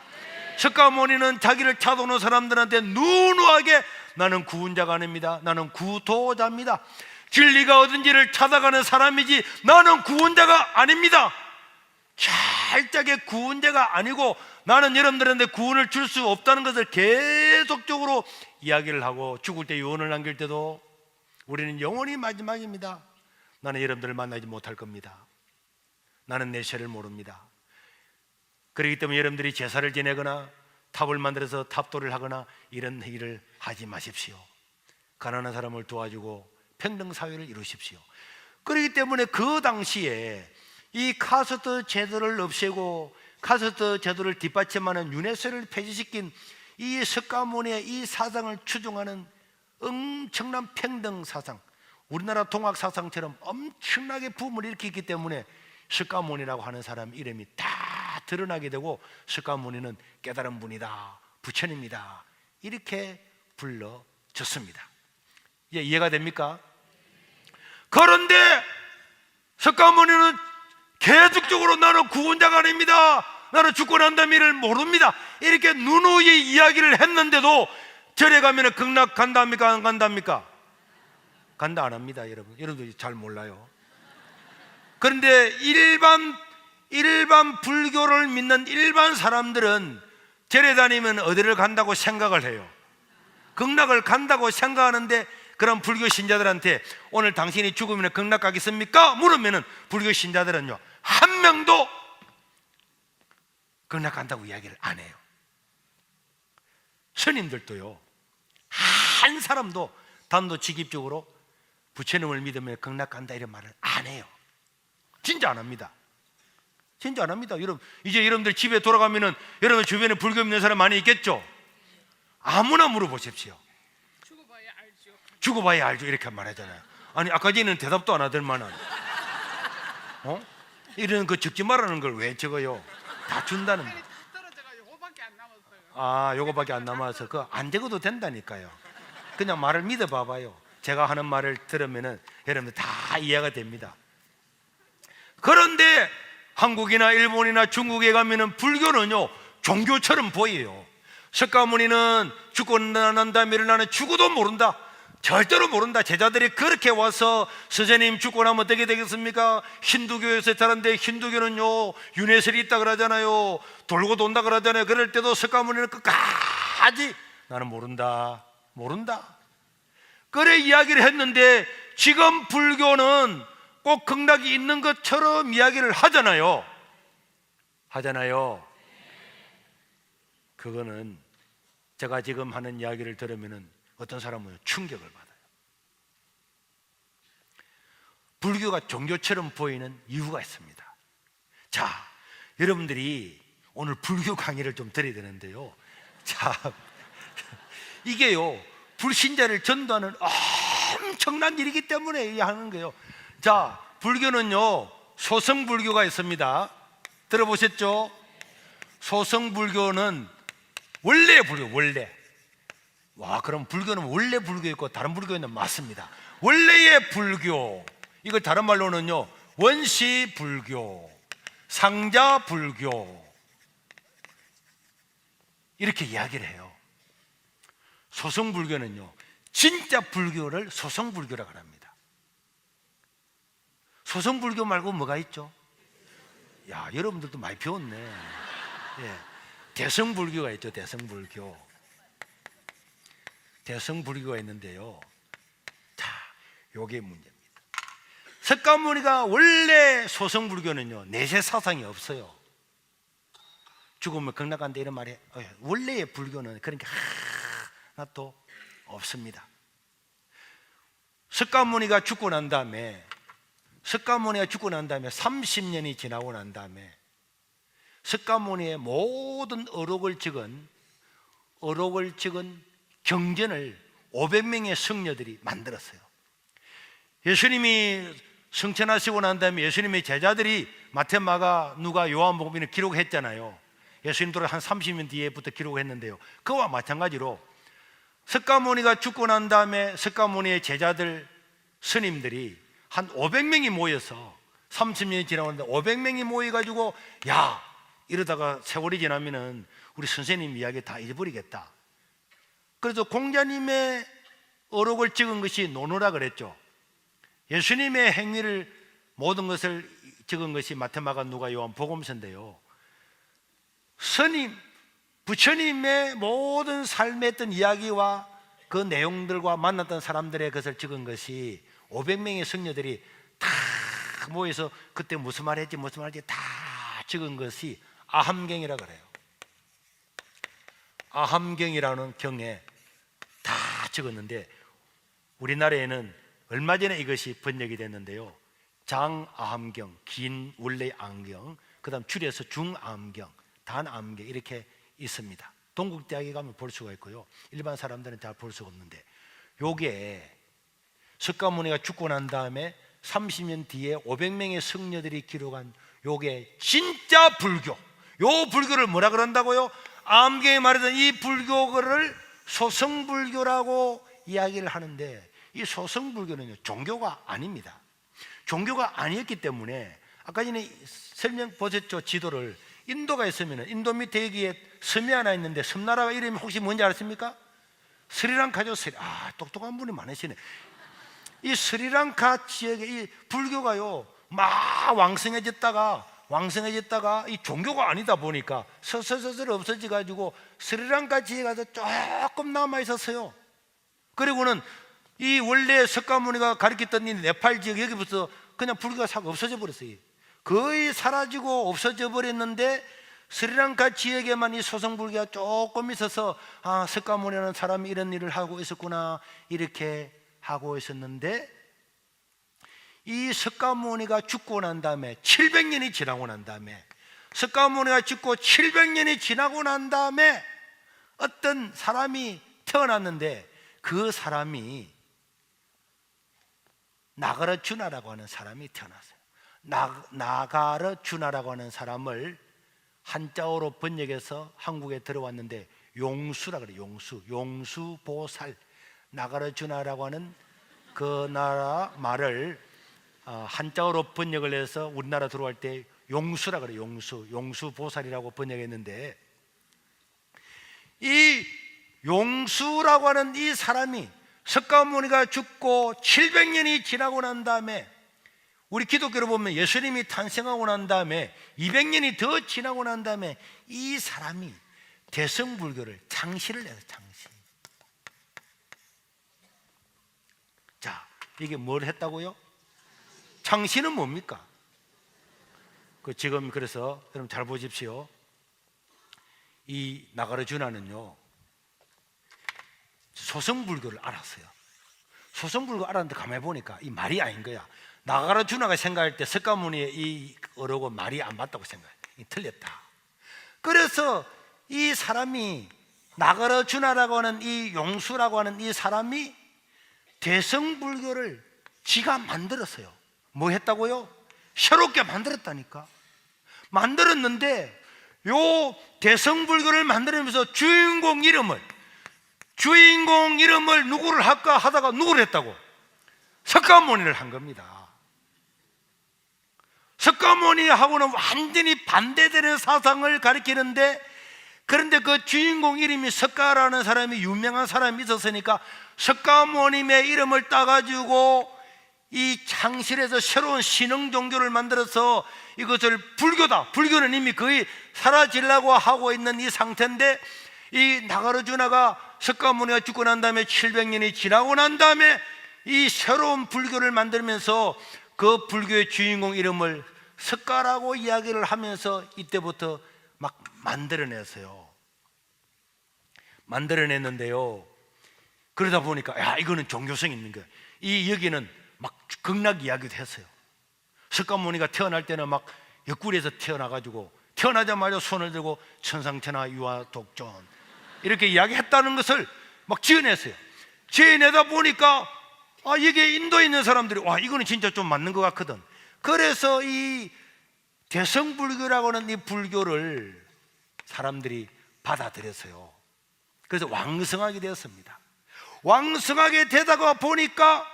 석가모니는 자기를 찾아오는 사람들한테 누누하게 나는 구원자가 아닙니다, 나는 구도자입니다, 진리가 어딘지를 찾아가는 사람이지 나는 구원자가 아닙니다, 철저하게 구원자가 아니고 나는 여러분들한테 구원을 줄 수 없다는 것을 계속적으로 이야기를 하고, 죽을 때 유언을 남길 때도 우리는 영원히 마지막입니다, 나는 여러분들을 만나지 못할 겁니다, 나는 내 죄를 모릅니다. 그렇기 때문에 여러분들이 제사를 지내거나 탑을 만들어서 탑도를 하거나 이런 일을 하지 마십시오. 가난한 사람을 도와주고 평등사회를 이루십시오. 그렇기 때문에 그 당시에 이 카스트 제도를 없애고 카스트 제도를 뒷받침하는 윤회설을 폐지시킨 이 석가모니의 이 사상을 추종하는 엄청난 평등 사상, 우리나라 동학 사상처럼 엄청나게 붐을 일으켰기 때문에 석가모니라고 하는 사람 이름이 다 드러나게 되고, 석가모니는 깨달은 분이다, 부처님이다 이렇게 불러졌습니다. 이해가 됩니까? 그런데 석가모니는 계속적으로 나는 구원자가 아닙니다, 나는 죽고 난 다음에 이를 모릅니다 이렇게 누누이 이야기를 했는데도 절에 가면 극락 간답니까 안 간답니까? 간다 안 합니다. 여러분들 잘 몰라요. 그런데 일반 불교를 믿는 일반 사람들은 절에 다니면 어디를 간다고 생각을 해요? 극락을 간다고 생각하는데, 그런 불교 신자들한테 오늘 당신이 죽으면 극락 가겠습니까? 물으면 불교 신자들은요 한 명도 극락 간다고 이야기를 안 해요. 스님들도요 한 사람도 단도직입적으로 부처님을 믿으면 극락 간다 이런 말을 안 해요. 진짜 안 합니다. 진짜 안 합니다. 여러분, 이제 여러분들 집에 돌아가면은 여러분 주변에 불교 믿는 사람 많이 있겠죠? 아무나 물어보십시오. 죽어봐야 알죠 이렇게 말하잖아요. 아니 아까 전에는 대답도 안 하더만은 이런 그 적지 말라는 걸 왜 적어요? 다 준다는 거. 다 떨어져가 요거밖에 안 남았어요. 아, 요거밖에 안 남아서 그거 안 적어도 된다니까요. 그냥 말을 믿어봐봐요. 제가 하는 말을 들으면은 여러분들 다 이해가 됩니다. 그런데 한국이나 일본이나 중국에 가면은 불교는요 종교처럼 보여요. 석가모니는 죽고 난 다음에 일어나는 죽어도 모른다, 절대로 모른다. 제자들이 그렇게 와서 선생님 죽고 나면 어떻게 되겠습니까? 힌두교에서 자란데 힌두교는요 윤회설이 있다 그러잖아요. 돌고 돈다 그러잖아요. 그럴 때도 석가모니는 끝까지 나는 모른다 그래 이야기를 했는데, 지금 불교는 꼭 극락이 있는 것처럼 이야기를 하잖아요. 그거는 제가 지금 하는 이야기를 들으면 어떤 사람은 충격을 받아요. 불교가 종교처럼 보이는 이유가 있습니다. 자, 여러분들이 오늘 불교 강의를 좀 드려야 되는데요. 자, 이게요 불신자를 전도하는 엄청난 일이기 때문에 하는 거예요. 자, 불교는요 소승불교가 있습니다. 들어보셨죠? 소승불교는 원래 불교, 원래. 와, 그럼 불교는 원래 불교 있고 다른 불교는 맞습니다. 원래의 불교, 이걸 다른 말로는요 원시불교, 상자불교 이렇게 이야기를 해요. 소승불교는요 진짜 불교를 소승불교라고 합니다. 소승불교 말고 뭐가 있죠? 야, 여러분들도 많이 배웠네. 예. 대승불교가 있죠. 대승불교가 있는데요. 자, 요게 문제입니다. 석가모니가 원래 소승불교는요 내세 사상이 없어요. 죽으면 극락간다 이런 말이 원래의 불교는 그러니까 하나도 없습니다. 석가모니가 죽고 난 다음에 30년이 지나고 난 다음에 석가모니의 모든 어록을 찍은 경전을 500명의 성녀들이 만들었어요. 예수님이 승천하시고 난 다음에 예수님의 제자들이 마태, 마가, 누가, 요한복음을 기록했잖아요. 예수님도 한 30년 뒤에부터 기록했는데요, 그와 마찬가지로 석가모니가 죽고 난 다음에 석가모니의 제자들, 스님들이 한 500명이 모여서 30년이 지나는데 500명이 모여가지고 야, 이러다가 세월이 지나면은 우리 선생님 이야기 다 잊어버리겠다. 그래서 공자님의 어록을 찍은 것이 논어라 그랬죠. 예수님의 행위를 모든 것을 적은 것이 마태, 마가, 누가, 요한 복음서인데요, 부처님의 모든 삶에 했던 이야기와 그 내용들과 만났던 사람들의 것을 적은 것이 500명의 성녀들이 다 모여서 그때 무슨 말 했지 다 적은 것이 아함경이라 그래요. 아함경이라는 경에 다 적었는데 우리나라에는 얼마 전에 이것이 번역이 됐는데요, 장아함경, 긴 원래 암경, 그 다음 줄여서 중암경, 단암경 이렇게 있습니다. 동국대학에 가면 볼 수가 있고요, 일반 사람들은 잘 볼 수가 없는데, 요게 석가모니가 죽고 난 다음에 30년 뒤에 500명의 성녀들이 기록한 요게 진짜 불교. 요 불교를 뭐라 그런다고요? 암경에 말하던 이 불교를 소승불교라고 이야기를 하는데, 이 소승불교는요 종교가 아닙니다. 종교가 아니었기 때문에 아까 전에 설명 보셨죠? 지도를 인도가 있으면 인도 밑에 여기에 섬이 하나 있는데 섬나라 이름이 혹시 뭔지 아십니까? 스리랑카죠. 똑똑한 분이 많으시네. 이 스리랑카 지역에 이 불교가요 막 왕성해졌다가 이 종교가 아니다 보니까 서서서서 없어져 가지고 스리랑카 지역에 가서 조금 남아 있었어요. 그리고는 이 원래 석가모니가 가르쳤던 이 네팔 지역 여기부터 그냥 불교가 싹 없어져 버렸어요. 거의 사라지고 없어져 버렸는데 스리랑카 지역에만 이 소승불교가 조금 있어서 석가모니라는 사람이 이런 일을 하고 있었구나 이렇게 하고 있었는데, 이 석가모니가 죽고 난 다음에 700년이 지나고 난 다음에 석가모니가 죽고 700년이 지나고 난 다음에 어떤 사람이 태어났는데, 그 사람이 나가르주나라고 하는 사람이 태어났어요. 나가르주나라고 하는 사람을 한자어로 번역해서 한국에 들어왔는데 용수라 그래. 용수보살, 나가르주나라고 하는 그 나라 말을 한자어로 번역을 해서 우리나라 들어갈 때 용수라 그래. 용수보살이라고 번역했는데, 이 용수라고 하는 이 사람이 석가모니가 죽고 700년이 지나고 난 다음에, 우리 기독교로 보면 예수님이 탄생하고 난 다음에 200년이 더 지나고 난 다음에 이 사람이 대성불교를 창시를 해서 창시. 자, 이게 뭘 했다고요? 창시는 뭡니까? 지금 그래서 여러분 잘 보십시오. 이 나가르주나는요, 소성불교를 알았어요. 소성불교 알았는데 가만히 보니까 이 말이 아닌 거야. 나가르주나가 생각할 때 석가모니의 이 어록은 말이 안 맞다고 생각해. 틀렸다. 그래서 이 사람이, 나가르주나라고 하는 이 용수라고 하는 이 사람이 대성불교를 지가 만들었어요. 뭐 했다고요? 새롭게 만들었다니까. 만들었는데 요 대성불교를 만들면서 주인공 이름을 누구를 할까 하다가 누구를 했다고? 석가모니를 한 겁니다. 석가모니하고는 완전히 반대되는 사상을 가리키는데, 그런데 그 주인공 이름이 석가라는 사람이 유명한 사람이 있었으니까 석가모님의 이름을 따가지고 이 창실에서 새로운 신흥 종교를 만들어서 이것을 불교다, 불교는 이미 거의 사라지려고 하고 있는 이 상태인데, 이 나가르주나가 석가모니가 죽고 난 다음에 700년이 지나고 난 다음에 이 새로운 불교를 만들면서 그 불교의 주인공 이름을 석가라고 이야기를 하면서 이때부터 막 만들어냈어요. 만들어냈는데요, 그러다 보니까 야, 이거는 종교성이 있는 거예요. 여기는 막 극락 이야기도 했어요. 석가모니가 태어날 때는 막 옆구리에서 태어나가지고 태어나자마자 손을 들고 천상천하 유아 독존 이렇게 이야기했다는 것을 막 지어냈어요. 지어내다 보니까 이게 인도에 있는 사람들이 이거는 진짜 좀 맞는 것 같거든. 그래서 이 대성불교라고 하는 이 불교를 사람들이 받아들였어요. 그래서 왕성하게 되었습니다. 왕성하게 되다가 보니까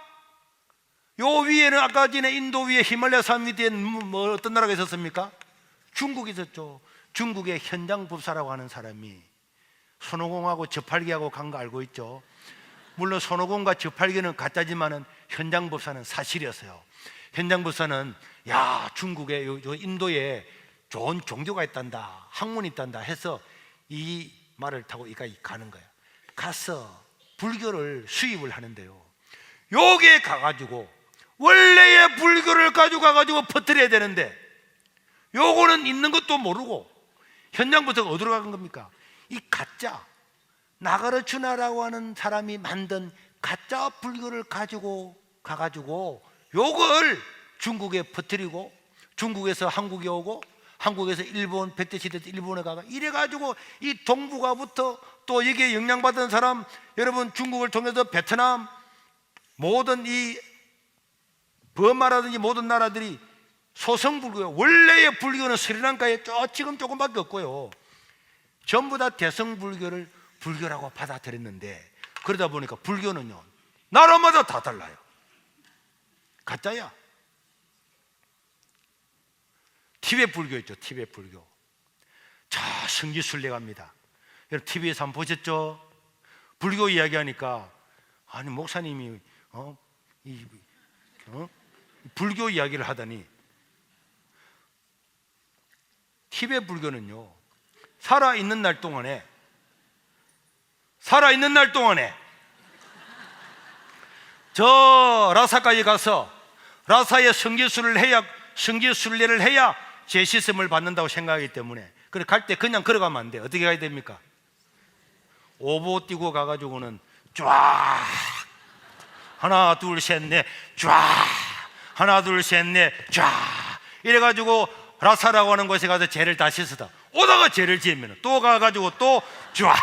요 위에는 아까 전에 인도 위에 히말라야 산 위에 뭐 어떤 나라가 있었습니까? 중국이 있었죠. 중국의 현장법사라고 하는 사람이 손오공하고 저팔계하고 간 거 알고 있죠? 물론 손오공과 저팔계는 가짜지만은 현장법사는 사실이었어요. 현장법사는 중국에 요 인도에 좋은 종교가 있단다, 학문이 있단다 해서 이 말을 타고 이까지 가는 거예요. 가서 불교를 수입을 하는데요, 여기에 가가지고 원래의 불교를 가져가가지고 퍼뜨려야 되는데 요거는 있는 것도 모르고 현장부터 어디로 간 겁니까? 이 가짜 나가르주나라고 하는 사람이 만든 가짜 불교를 가지고 가가지고 요걸 중국에 퍼뜨리고, 중국에서 한국에 오고, 한국에서 일본 백제시대 때 일본에 가가 이래가지고 이 동북아부터 또 여기에 영향받은 사람, 여러분 중국을 통해서 베트남 모든 이 버마라든지 모든 나라들이 소성불교, 원래의 불교는 스리랑카에 지금 조금밖에 없고요, 전부 다 대성불교를 불교라고 받아들였는데, 그러다 보니까 불교는요 나라마다 다 달라요. 가짜야. 티베트 불교 있죠. 티베트 불교. 자, 성지순례갑니다. 여러분 TV에서 한번 보셨죠? 불교 이야기하니까 아니 목사님이 불교 이야기를 하다니, 티베트 불교는요 살아있는 날 동안에 저 라사까지 가서 라사의 성지순례를 해야 제시씀을 받는다고 생각하기 때문에, 그래 갈 때 그냥 걸어가면 안 돼. 어떻게 가야 됩니까? 오보 띄고 가가지고는 쫙 하나 둘 셋 넷 쫙 하나 둘 셋 넷 쫙 이래가지고 라사라고 하는 곳에 가서 죄를 다 씻어다 오다가 죄를 지으면 또 가가지고 또 쫙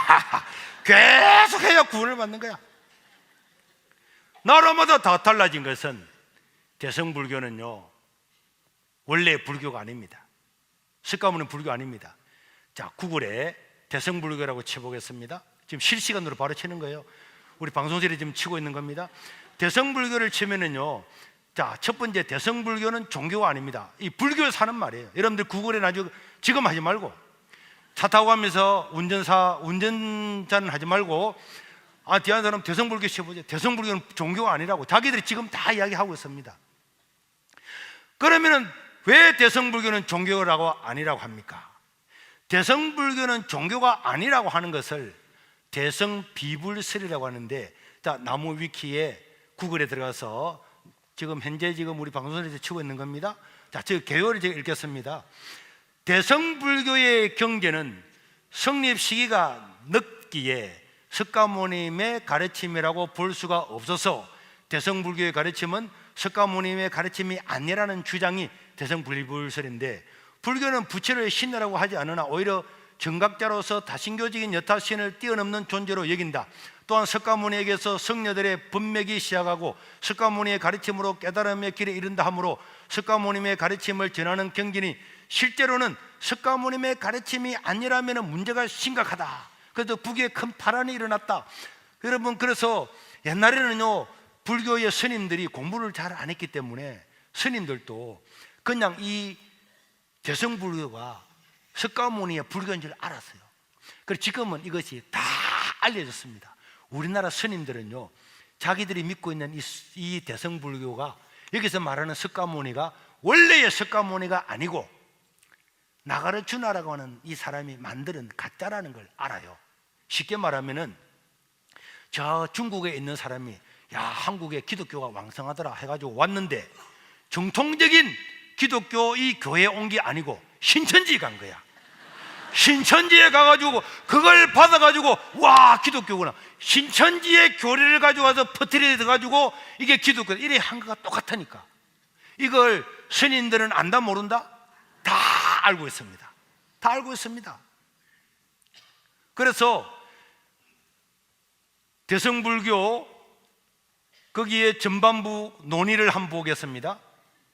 계속 해야 구원을 받는 거야. 나라마다 다 달라진 것은 대성불교는요 원래 불교가 아닙니다. 석가모니는 불교 아닙니다. 자, 구글에 대성불교라고 쳐보겠습니다. 지금 실시간으로 바로 치는 거예요. 우리 방송실에 지금 치고 있는 겁니다. 대성불교를 치면은요, 자, 첫 번째, 대성불교는 종교가 아닙니다. 이 불교를 사는 말이에요. 여러분들 구글에 나중에 지금 하지 말고, 차 타고 가면서 운전자는 하지 말고, 뒤에 사람 대성불교 쳐보죠. 대성불교는 종교가 아니라고 자기들이 지금 다 이야기하고 있습니다. 그러면은 왜 대성불교는 종교라고 아니라고 합니까? 대성불교는 종교가 아니라고 하는 것을 대성비불설이라고 하는데, 자, 나무 위키에 구글에 들어가서 현재 우리 방송에서 치고 있는 겁니다. 자, 저 개요를 제가 읽겠습니다. 대성불교의 경제는 성립 시기가 늦기에 석가모님의 가르침이라고 볼 수가 없어서 대성불교의 가르침은 석가모님의 가르침이 아니라는 주장이 대성불불설인데, 불교는 부처를 신이라고 하지 않으나 오히려 정각자로서 다신교적인 여타신을 뛰어넘는 존재로 여긴다. 또한 석가모니에게서 성녀들의 분맥이 시작하고 석가모니의 가르침으로 깨달음의 길에 이른다 하므로 석가모님의 가르침을 전하는 경전이 실제로는 석가모님의 가르침이 아니라면 문제가 심각하다. 그래서 북에 큰 파란이 일어났다. 여러분, 그래서 옛날에는요, 불교의 스님들이 공부를 잘 안 했기 때문에 스님들도 그냥 이 대성불교가 석가모니의 불교인 줄 알았어요. 그래서 지금은 이것이 다 알려졌습니다. 우리나라 스님들은요, 자기들이 믿고 있는 이 대성불교가, 여기서 말하는 석가모니가 원래의 석가모니가 아니고 나가르주나라고 하는 이 사람이 만드는 가짜라는 걸 알아요. 쉽게 말하면은 저 중국에 있는 사람이, 야, 한국에 기독교가 왕성하더라 해가지고 왔는데 정통적인 기독교 이 교회에 온 게 아니고 신천지에 간 거야. 신천지에 가가지고 그걸 받아가지고, 와, 기독교구나. 신천지의 교리를 가져와서 퍼뜨려 가지고 이게 기독교다, 이래 한 거가 똑같으니까. 이걸 스님들은 안다 모른다? 다 알고 있습니다. 다 알고 있습니다. 그래서 대성불교 거기에 전반부 논의를 한번 보겠습니다.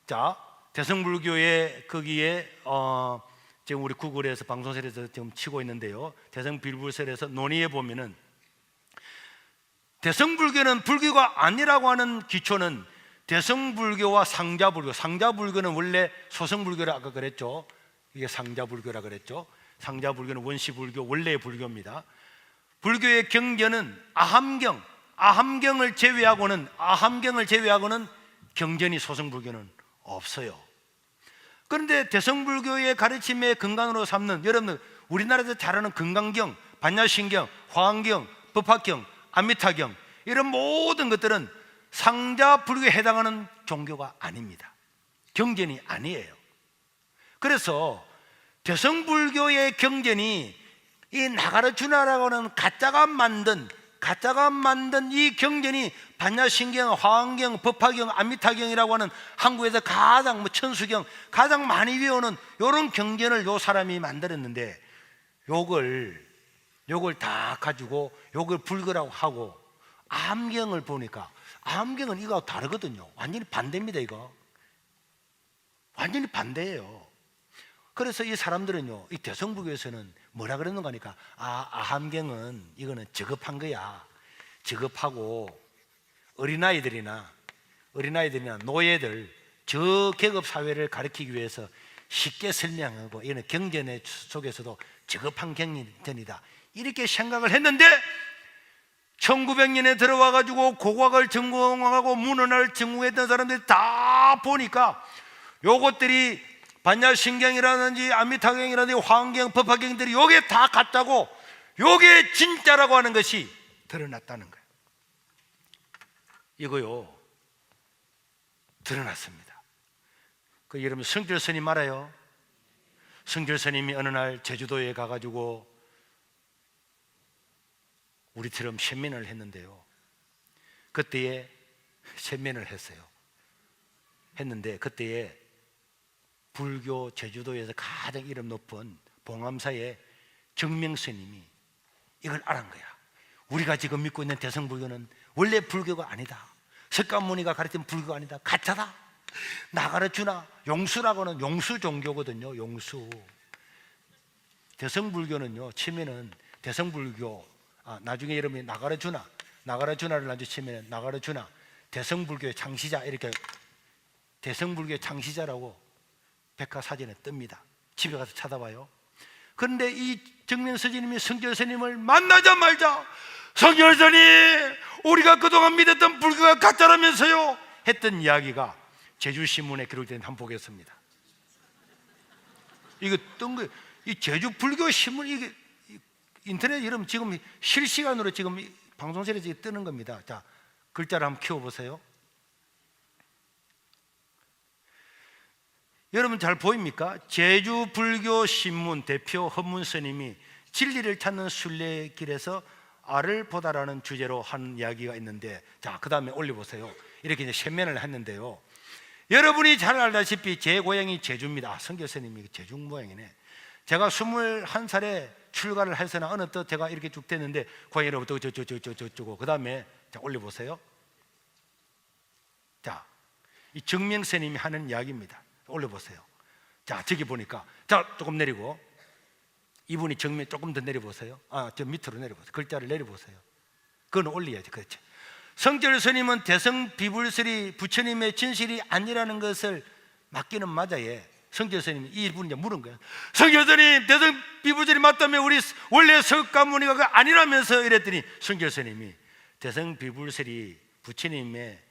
자, 대성불교의 거기에 지금 우리 구글에서 방송설에서 지금 치고 있는데요, 대성비불설에서 논의해 보면은 대성불교는 불교가 아니라고 하는 기초는 대성불교와 상자불교, 상자불교는 원래 소성불교라 아까 그랬죠. 이게 상자불교라 그랬죠. 상자불교는 원시불교, 원래의 불교입니다. 불교의 경전은 아함경을 제외하고는 경전이 소성불교는 없어요. 그런데 대성불교의 가르침의 근간으로 삼는, 여러분 우리나라에서 잘 아는 금강경, 반야신경, 화엄경, 법화경, 아미타경, 이런 모든 것들은 상자불교에 해당하는 종교가 아닙니다. 경전이 아니에요. 그래서 대성불교의 경전이 이 나가르주나라고 하는 가짜가 만든 이 경전이 반야신경, 화엄경, 법화경, 아미타경이라고 하는 한국에서 가장 천수경 가장 많이 외우는 이런 경전을 요 사람이 만들었는데, 요걸 다 가지고 요걸 불교라고 하고, 암경을 보니까 암경은 이거하고 다르거든요. 완전히 반대입니다. 이거 완전히 반대예요. 그래서 이 사람들은요, 이 대성불교에서는 뭐라 그러는가 하니까, 아함경은 이거는 저급한 거야. 저급하고 어린아이들이나 노예들, 저계급 사회를 가르치기 위해서 쉽게 설명하고, 이는 경전 속에서도 저급한 경전이다, 이렇게 생각을 했는데 1900년에 들어와가지고 고고학을 전공하고 문헌을 전공했던 사람들이 다 보니까 요것들이 반야신경이라든지 아미타경이라든지 화엄경, 법화경들이 요게 다 같다고, 요게 진짜라고 하는 것이 드러났다는 거예요. 이거요, 드러났습니다. 여러분, 성길 스님 알아요? 성길 스님이 어느 날 제주도에 가가지고 우리처럼 셋면을 했는데요, 그때에 셋면을 했는데 그때에 불교 제주도에서 가장 이름 높은 봉암사의 정명 스님이 이걸 알은 거야. 우리가 지금 믿고 있는 대성불교는 원래 불교가 아니다. 석가모니가 가르친 불교가 아니다. 가짜다. 나가르주나 용수라고는 용수 종교거든요. 용수. 대성불교는요, 치면은 대성불교, 나중에 여러분이 나가라주나를 나중에 치면 나가라주나 대성불교의 창시자, 이렇게 대성불교의 창시자라고 백과사전에 뜹니다. 집에 가서 찾아봐요. 그런데 이 정명스님이 성결스님을 만나자마자 성결스님, 우리가 그동안 믿었던 불교가 가짜라면서요 했던 이야기가 제주신문에 기록된 한 보겠습니다. 이거 뜬 거예요. 이 제주 불교 신문, 이게 인터넷 여러분 지금 실시간으로 지금 방송실에 뜨는 겁니다. 자, 글자를 한번 키워보세요. 여러분 잘 보입니까? 제주 불교 신문 대표 헌문 스님이 진리를 찾는 순례길에서 알을 보다라는 주제로 한 이야기가 있는데, 자, 그 다음에 올려보세요. 이렇게 이제 세면을 했는데요. 여러분이 잘 알다시피 제 고향이 제주입니다. 성교 스님이 제주 모양이네. 제가 21살에 출가를 해서나 어느 때 제가 이렇게 쭉 됐는데 고향으로부터 저쩌고 그 다음에 자, 올려보세요. 자, 이 정명 스님이 하는 이야기입니다. 올려보세요. 자, 저기 보니까, 자, 조금 내리고, 이분이 정면 조금 더 내려보세요. 저 밑으로 내려보세요. 글자를 내려보세요. 그건 올려야지. 그렇죠. 성결 스님은 대성 비불설이 부처님의 진실이 아니라는 것을 맞기는 맞아요. 성결 스님이 이분이 이제 물은 거예요. 성결 스님, 대성 비불설이 맞다면 우리 원래 석가모니가 아니라면서 이랬더니 성결 스님이 대성 비불설이 부처님의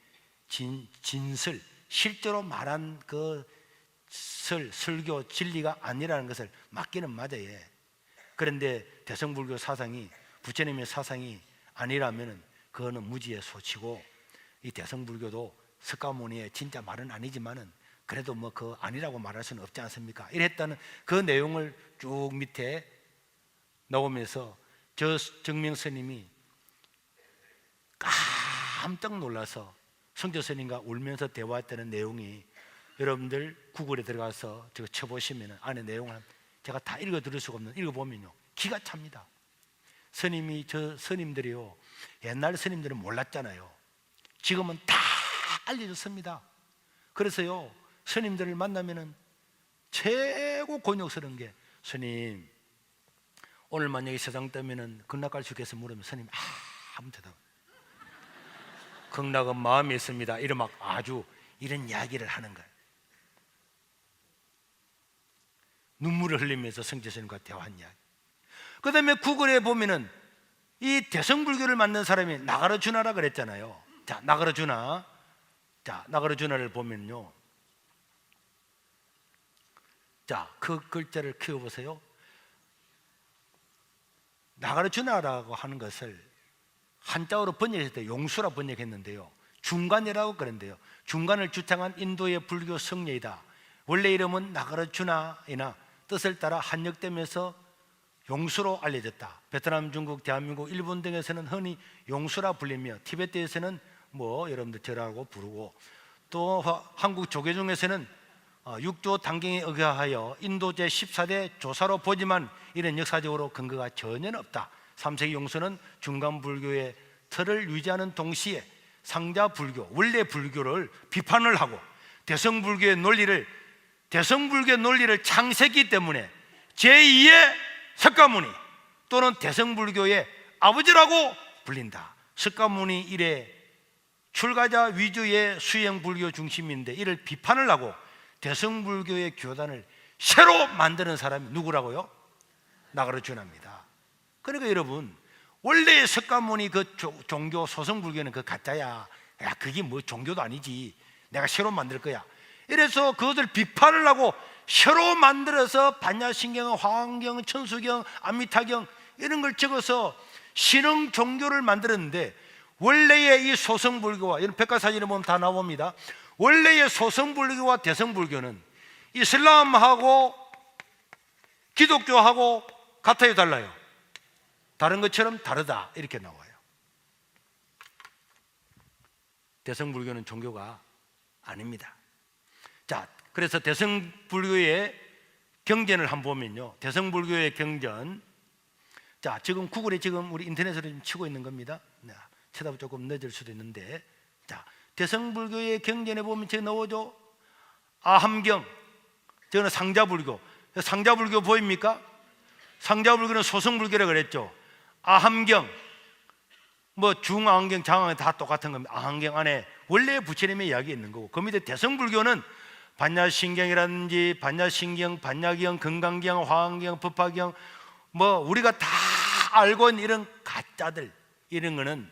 진설, 실제로 말한 그 설교 진리가 아니라는 것을 맞기는 맞아요. 그런데 대성불교 사상이 부처님의 사상이 아니라면 그거는 무지의 소치고, 이 대성불교도 석가모니의 진짜 말은 아니지만은 그래도 뭐 그 아니라고 말할 수는 없지 않습니까? 이랬다는 그 내용을 쭉 밑에 나오면서 저 정명 스님이 깜짝 놀라서 성조 스님과 울면서 대화했다는 내용이, 여러분들 구글에 들어가서 저거 쳐보시면 안에 내용을 제가 다 읽어드릴 수가 없는, 읽어보면요 기가 찹니다. 스님이, 저 스님들이요, 옛날 스님들은 몰랐잖아요. 지금은 다 알려졌습니다. 그래서요 스님들을 만나면은 최고 곤욕스러운 게, 스님 오늘 만약에 세상 때면은 극락갈 수 있겠어 물으면 스님 아무 대답, 극락은 마음에 있습니다. 이런 막 아주 이런 이야기를 하는 거예요. 눈물을 흘리면서 성제스님과 대화한 이야기. 그 다음에 구글에 보면은 이 대성불교를 만든 사람이 나가르주나라 그랬잖아요. 자, 나가르주나. 자, 나가르주나를 보면요, 자, 그 글자를 키워보세요. 나가르주나라고 하는 것을 한자어로 번역했을 때 용수라 번역했는데요, 중간이라고 그랬는데요, 중간을 주창한 인도의 불교 성례이다. 원래 이름은 나가르주나이나 뜻을 따라 한역되면서 용수로 알려졌다. 베트남, 중국, 대한민국, 일본 등에서는 흔히 용수라 불리며 티베트에서는 뭐 여러분들 저라고 부르고, 또 한국 조계 중에서는 6조 단경에 의하여 인도 제14대 조사로 보지만 이런 역사적으로 근거가 전혀 없다. 3세기 용수는 중간 불교의 틀을 유지하는 동시에 상자 불교, 원래 불교를 비판을 하고 대성불교의 논리를 창세기 때문에 제2의 석가모니 또는 대성불교의 아버지라고 불린다. 석가모니 이래 출가자 위주의 수행불교 중심인데 이를 비판을 하고 대성불교의 교단을 새로 만드는 사람이 누구라고요? 나가르주나입니다. 그러니까 여러분, 원래 석가모니 그 종교 소성불교는 그 가짜야. 야, 그게 뭐 종교도 아니지. 내가 새로 만들 거야. 이래서 그것을 비판을 하고 새로 만들어서 반야신경, 화엄경, 천수경, 아미타경 이런 걸 적어서 신흥 종교를 만들었는데, 원래의 이 소성불교와, 이런 백과사전에 보면 다 나옵니다. 원래의 소성불교와 대성불교는 이슬람하고 기독교하고 같아요, 달라요? 다른 것처럼 다르다, 이렇게 나와요. 대성불교는 종교가 아닙니다. 자, 그래서 대성불교의 경전을 한번 보면요, 대성불교의 경전, 자, 지금 구글에 지금 우리 인터넷으로 좀 치고 있는 겁니다. 쳐다보면 조금 늦을 수도 있는데, 자, 대성불교의 경전에 보면 제가 나오죠. 아함경, 저는 상자불교. 상자불교 보입니까? 상자불교는 소승불교라 그랬죠. 아함경, 뭐 중앙경, 장앙경 다 똑같은 겁니다. 아함경 안에 원래 부처님의 이야기 있는 거고, 그 밑에 대성불교는 반야신경이라든지 반야신경, 반야경, 건강경, 화엄경, 법화경, 뭐 우리가 다 알고 있는 이런 가짜들, 이런 거는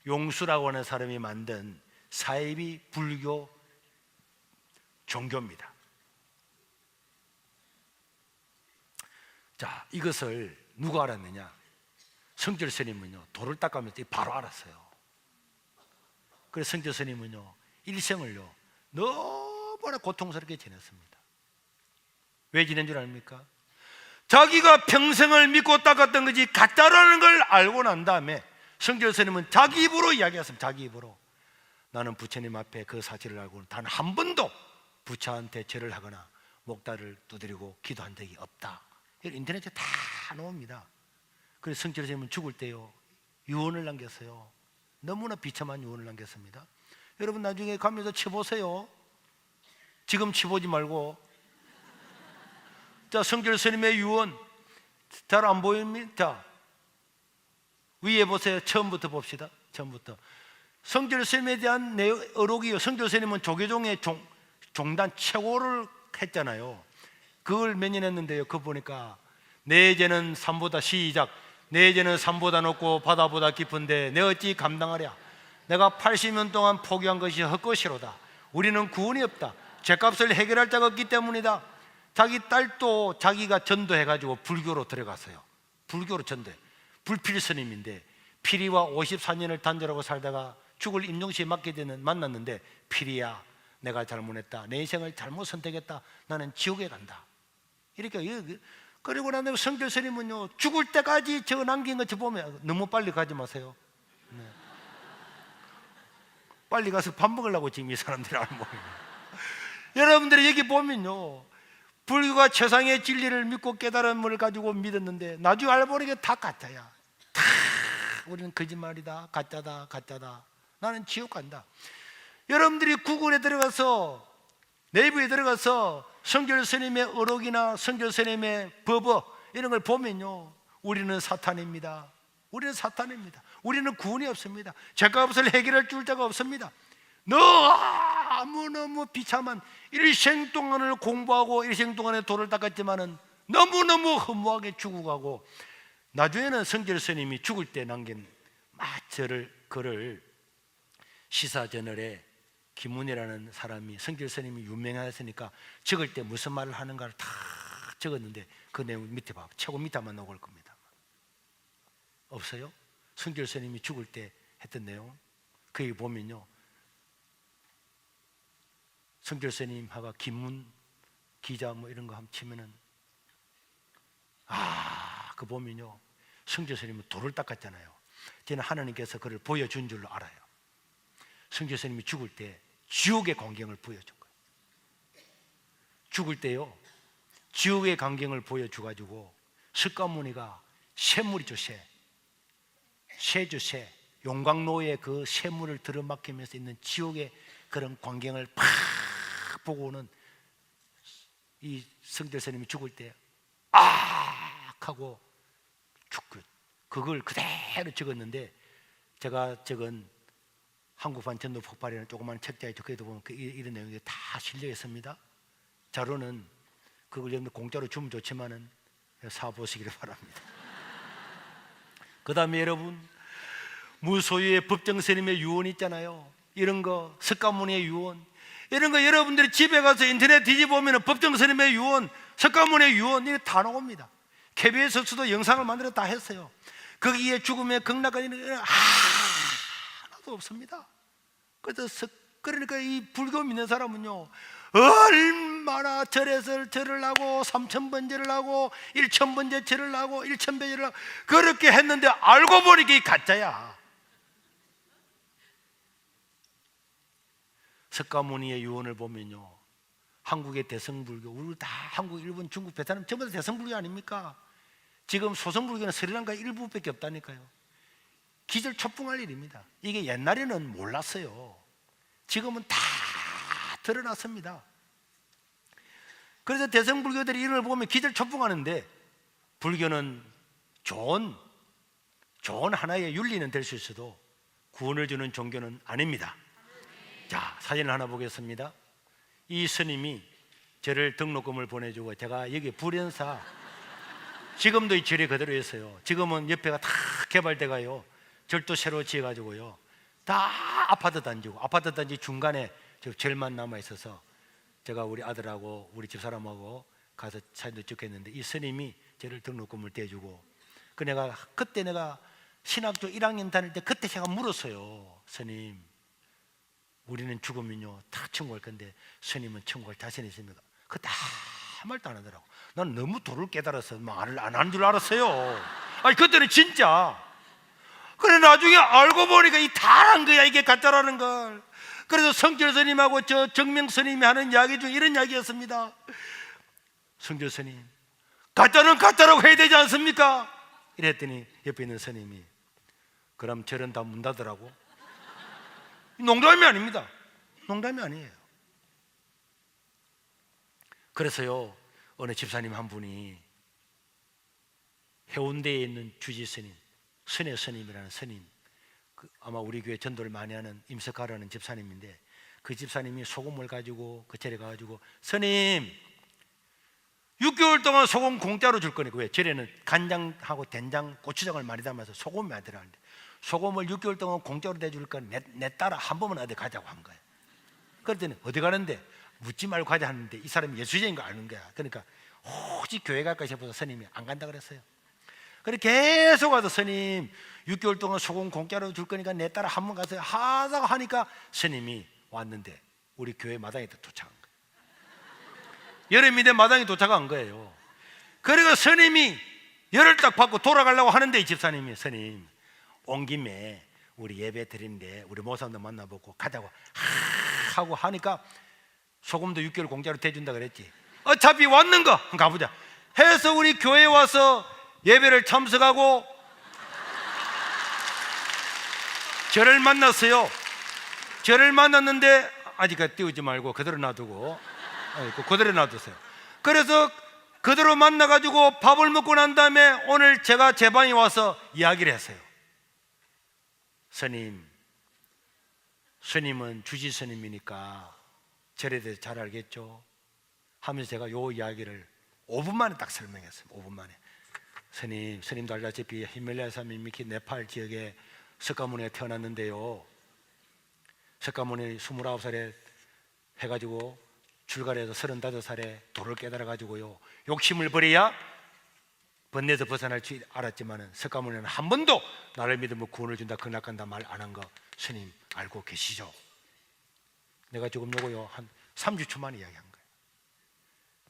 용수라고 하는 사람이 만든 사이비 불교 종교입니다. 자, 이것을 누가 알았느냐? 성철 스님은요, 돌을 닦으면서 바로 알았어요. 그래서 성철 스님은요, 일생을요 너무나 고통스럽게 지냈습니다. 왜 지낸 줄 아닙니까? 자기가 평생을 믿고 닦았던 것이 가짜라는 걸 알고 난 다음에 성철 스님은 자기 입으로 이야기했습니다. 자기 입으로. 나는 부처님 앞에 그 사실을 알고 단 한 번도 부처한테 절을 하거나 목다를 두드리고 기도한 적이 없다. 인터넷에 다 나옵니다. 그래서 성철 스님은 죽을 때요, 유언을 남겼어요. 너무나 비참한 유언을 남겼습니다. 여러분 나중에 가면서 쳐보세요. 지금 쳐보지 말고. 자, 성철 스님의 유언 잘 안 보입니까? 자, 위에 보세요. 처음부터 봅시다. 처음부터. 성철 스님에 대한 어록이요. 성철 스님은 조계종의 종단 최고를 했잖아요. 그걸 몇 년 했는데요. 그거 보니까 내 죄는 산보다 시작. 내 죄는 산보다 높고 바다보다 깊은데 내 어찌 감당하랴. 내가 80년 동안 포기한 것이 헛것이로다. 우리는 구원이 없다. 죄값을 해결할 자가 없기 때문이다. 자기 딸도 자기가 전도해가지고 불교로 들어갔어요. 불교로 전도해. 불필 스님인데 피리와 54년을 단절하고 살다가 죽을 임종시에 만났는데, 피리야, 내가 잘못했다. 내 인생을 잘못 선택했다. 나는 지옥에 간다. 이렇게. 그리고 난 다음에 성철 스님은요, 죽을 때까지 저 남긴 것 보면 너무 빨리 가지 마세요. 네. 빨리 가서 밥 먹으려고 지금 이 사람들이 하는 모양이에요. 여러분들이 여기 보면요, 불교가 최상의 진리를 믿고 깨달음을 가지고 믿었는데 나중에 알고 보니까 다 가짜야. 다 우리는 거짓말이다, 가짜다, 가짜다. 나는 지옥 간다. 여러분들이 구글에 들어가서, 네이버에 들어가서 성철 스님의 어록이나 성철 스님의 법어 이런 걸 보면요, 우리는 사탄입니다. 우리는 사탄입니다. 우리는 구원이 없습니다. 죄값을 해결할 줄 자가 없습니다. 너무너무 비참한 일생 동안을 공부하고 일생 동안에 돌을 닦았지만은 너무너무 허무하게 죽어가고, 나중에는 성철 스님이 죽을 때 남긴 글을 시사저널에 김문이라는 사람이, 성철 스님이 유명하였으니까 적을 때 무슨 말을 하는가를 다 적었는데 그 내용 밑에 봐, 최고 밑에만 나올 겁니다. 없어요? 성철 스님이 죽을 때 했던 내용 거기 보면요, 성철 스님하고 김문 기자 뭐 이런 거 한번 치면은 그 보면요, 성철 스님은 돌을 닦았잖아요. 저는 하나님께서 그를 보여준 줄로 알아요. 성철 스님이 죽을 때 지옥의 광경을 보여준 거예요. 죽을 때요, 지옥의 광경을 보여줘가지고 석가모니가 샘물이죠, 새죠, 새. 용광로에 그 샘물을 들어막히면서 있는 지옥의 그런 광경을 팍 보고는 이 성철 스님이 죽을 때 하고 죽고, 그걸 그대로 적었는데, 제가 적은 한국판 전도 폭발이라는 조그마한 책자에 적혀도 보면 이런 내용이 다 실려 있습니다. 자료는 그걸 여러분 공짜로 주면 좋지만은 사보시기를 바랍니다. 그 다음에 여러분, 무소유의 법정 스님의 유언 있잖아요. 이런 거, 석가모니의 유언, 이런 거 여러분들이 집에 가서 인터넷 뒤집어보면 법정 스님의 유언, 석가모니의 유언, 이게 다 나옵니다. KBS에서도 영상을 만들어 다 했어요. 거기에 죽음의 극락까지는 하나도 없습니다. 그러니까 이 불교 믿는 사람은요, 얼마나 절을 하고 3000번 절을 하고 1000번 절을 하고 1000배 절을 하고 그렇게 했는데 알고 보니까 이 가짜야. 석가모니의 유언을 보면요, 한국의 대성불교, 우리 다 한국, 일본, 중국, 베트남 전부 다 대성불교 아닙니까? 지금 소성불교는 스리랑카 일부밖에 없다니까요. 기절초풍할 일입니다. 이게 옛날에는 몰랐어요. 지금은 다 드러났습니다. 그래서 대성불교들이 이런 걸 보면 기절초풍하는데, 불교는 좋은 하나의 윤리는 될 수 있어도 구원을 주는 종교는 아닙니다. 자, 사진을 하나 보겠습니다. 이 스님이 저를 등록금을 보내주고 제가 여기 불연사, 지금도 이 절이 그대로 있어요. 지금은 옆에가 다 개발돼가요, 절도 새로 지어가지고요, 다 아파트 단지고, 아파트 단지 중간에 저 절만 남아 있어서 제가 우리 아들하고 우리 집사람하고 가서 사진도 찍겠는데, 이 스님이 저를 등록금을 대주고, 그때 내가 신학교 1학년 다닐 때 그때 제가 물었어요. 스님, 우리는 죽으면요 다 천국 갈 건데 스님은 천국 갈 자신 있습니까? 그때 아무 말도 안 하더라고. 난 너무 도를 깨달아서 말을 안 하는 줄 알았어요. 아니 그때는 진짜. 그래 나중에 알고 보니까 이 다란 거야, 이게 가짜라는 걸. 그래서 성철 스님하고 저 정명 스님이 하는 이야기 중에 이런 이야기였습니다. 성철 스님, 가짜는 가짜라고 해야 되지 않습니까? 이랬더니 옆에 있는 스님이, 그럼 절은 다 문 닫으라고. 농담이 아닙니다. 농담이 아니에요. 그래서요, 어느 집사님 한 분이 해운대에 있는 주지 스님, 선의 스님이라는 스님, 아마 우리 교회 전도를 많이 하는 임석하라는 집사님인데, 그 집사님이 소금을 가지고 그 절에 가가지고, 스님 6개월 동안 소금 공짜로 줄 거니까. 왜? 절에는 간장하고 된장, 고추장을 많이 담아서 소금이 많이 들어가는데, 소금을 6개월 동안 공짜로 대줄 거니까 내 따라 한 번만 어디 가자고 한 거예요. 그랬더니 어디 가는데? 묻지 말고 가자 하는데 이 사람이 예수쟁인 거 아는 거야. 그러니까 혹시 교회 갈까 싶어서 스님이 안 간다 그랬어요. 그래 계속 와서, 스님 6개월 동안 소금 공짜로 줄 거니까 내 따라 한 번 가세요 하다가 하니까 스님이 왔는데 우리 교회 마당에 도착한 거예요. 여름인데 마당에 도착한 거예요. 그리고 스님이 열을 딱 받고 돌아가려고 하는데, 이 집사님이, 스님 온 김에 우리 예배 드리는데 우리 모사님도 만나보고 가자고 하고 하니까, 소금도 6개월 공짜로 대준다 그랬지. 어차피 왔는가 한번 가보자 해서 우리 교회에 와서 예배를 참석하고 저를 만났어요. 저를 만났는데 아직 띄우지 말고 그대로 놔두고, 그대로 놔두세요. 그래서 그대로 만나가지고 밥을 먹고 난 다음에 오늘 제가 제 방에 와서 이야기를 했어요. 스님은 주지 스님이니까 절에 대해서 잘 알겠죠? 하면서 제가 요 이야기를 5분 만에 딱 설명했어요. 5분 만에. 스님도 알다시피 히말라야 산맥 밑 네팔 지역에 석가모니가 태어났는데요, 석가모니 29살에 해가지고 출가해서 35살에 도를 깨달아가지고요, 욕심을 버려야 번뇌에서 벗어날 줄 알았지만 석가모니는 한 번도 나를 믿으면 구원을 준다, 극락간다 말 안 한 거 스님 알고 계시죠? 내가 지금 요거요 한 30초 만에 이야기한 거예요.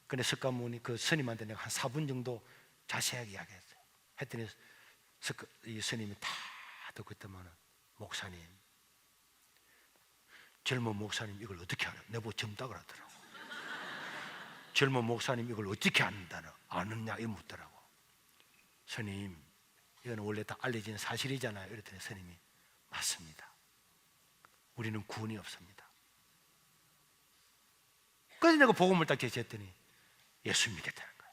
근데 석가모니 그 스님한테 내가 한 4분 정도 자세하게 이야기했어요. 했더니 이 스님이 다 듣고 있더만은, 목사님, 젊은 목사님 이걸 어떻게 알아요? 내보고 젊다 그러더라고. 젊은 목사님 이걸 어떻게 아느냐 이 묻더라고. 스님, 이건 원래 다 알려진 사실이잖아요. 이랬더니 스님이, 맞습니다. 우리는 구원이 없습니다. 그래서 내가 복음을 딱 제시했더니 예수 믿겠다는 거야.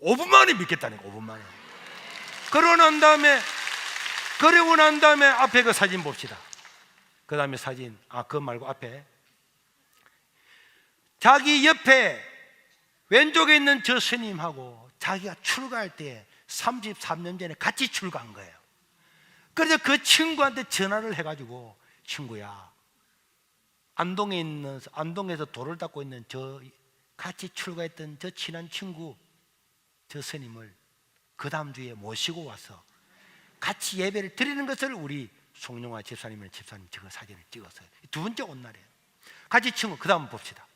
5분 만에 믿겠다는 거야. 5분 만에. 그러고 난 다음에 앞에 그 사진 봅시다. 그 다음에 사진, 그거 말고 앞에 자기 옆에 왼쪽에 있는 저 스님하고 자기가 출가할 때 33년 전에 같이 출가한 거예요. 그래서 그 친구한테 전화를 해가지고, 친구야, 안동에서 돌을 닦고 있는 저 같이 출가했던 저 친한 친구, 저 스님을 그 다음 주에 모시고 와서 같이 예배를 드리는 것을 우리 송영화 집사님이랑 집사님 저 사진을 찍었어요. 두 번째 온 날이에요. 같이 친구, 그 다음 봅시다.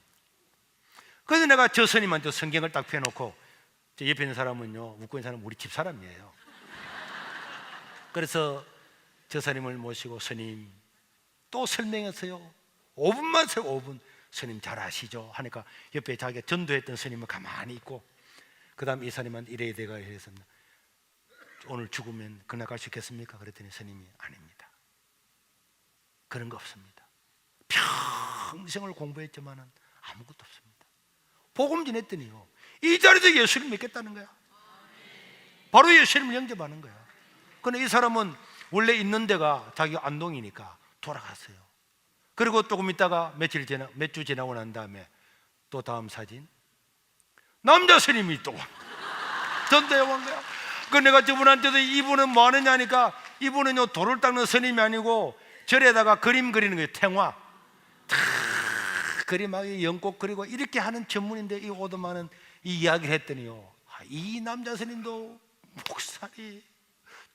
그래서 내가 저 스님한테 성경을 딱 펴놓고, 저 옆에 있는 사람은요, 웃고 있는 사람은 우리 집사람이에요. 그래서 저 스님을 모시고, 스님 또 설명했어요. 5분만 세요. 5분. 스님 잘 아시죠? 하니까 옆에 자기가 전도했던 스님은 가만히 있고, 그 다음 이 스님한테 이래야 되가 해서, 오늘 죽으면 그날 갈 수 있겠습니까? 그랬더니 스님이, 아닙니다. 그런 거 없습니다. 평생을 공부했지만은 아무것도 없습니다. 복음 전했더니요, 이 자리에서 예수를 믿겠다는 거야. 바로 예수님을 영접하는 거야. 근데 이 사람은 원래 있는 데가 자기 안동이니까 돌아갔어요. 그리고 조금 있다가 몇 주 지나고 난 다음에 또 다음 사진, 남자 스님이 또 전도해 온 거야. 그 내가 저분한테도 이분은 뭐 하느냐 하니까 이분은요 돌을 닦는 스님이 아니고 절에다가 그림 그리는 거예요. 탱화 다 그림하게 연꽃 그리고 이렇게 하는 전문인데 이 오도만은 이 이야기를 했더니요, 이 남자 스님도 목사님,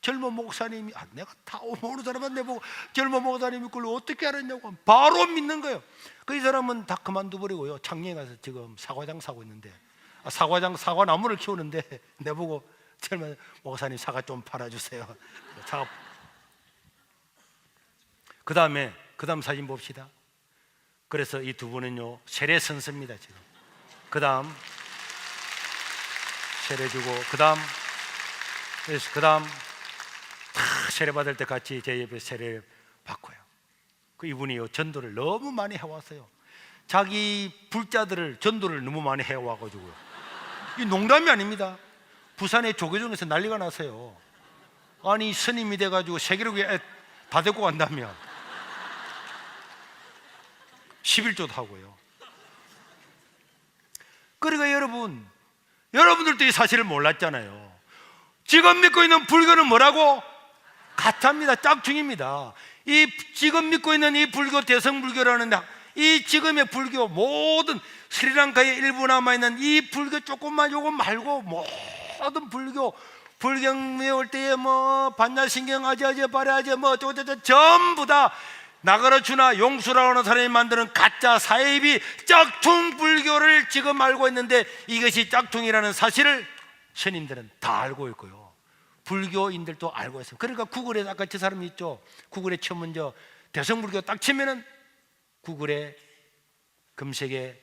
젊은 목사님이 내가 다 모르는 사람은 내보고 젊은 목사님이 그걸 어떻게 알았냐고 바로 믿는 거예요. 그 이 사람은 다 그만둬버리고요 창녕에 가서 지금 사과장 사고 있는데, 사과나무를 키우는데 내보고 젊은 목사님 사과 좀 팔아주세요. 그 다음 사진 봅시다. 그래서 이 두 분은요 세례 선수입니다. 지금 그 다음 세례 주고 그 다음 세례 받을 때 같이 제 옆에 세례를 받고요. 그 이분이요 전도를 너무 많이 해왔어요. 자기 불자들을 전도를 너무 많이 해와가지고요, 이 농담이 아닙니다. 부산의 조계종에서 난리가 났어요. 아니 스님이 돼가지고 세계로에 다 데리고 간다며 11조도 하고요. 그러니까 여러분들도 이 사실을 몰랐잖아요. 지금 믿고 있는 불교는 뭐라고? 가짜입니다. 짝퉁입니다. 이 지금 믿고 있는 이 불교, 대성불교라는 이 지금의 불교, 모든 스리랑카에 일부 남아있는 이 불교 조금만 요거 말고 모든 불경 외울 때에 뭐 반야신경 아지아지 바라지 뭐 어쩌고저쩌고 전부 다 나가르주나 용수라고 하는 사람이 만드는 가짜 사이비 짝퉁 불교를 지금 알고 있는데, 이것이 짝퉁이라는 사실을 스님들은 다 알고 있고요, 불교인들도 알고 있어요. 그러니까 구글에 아까 저 사람이 있죠, 구글에 치면 대성불교 딱 치면은 구글에 검색에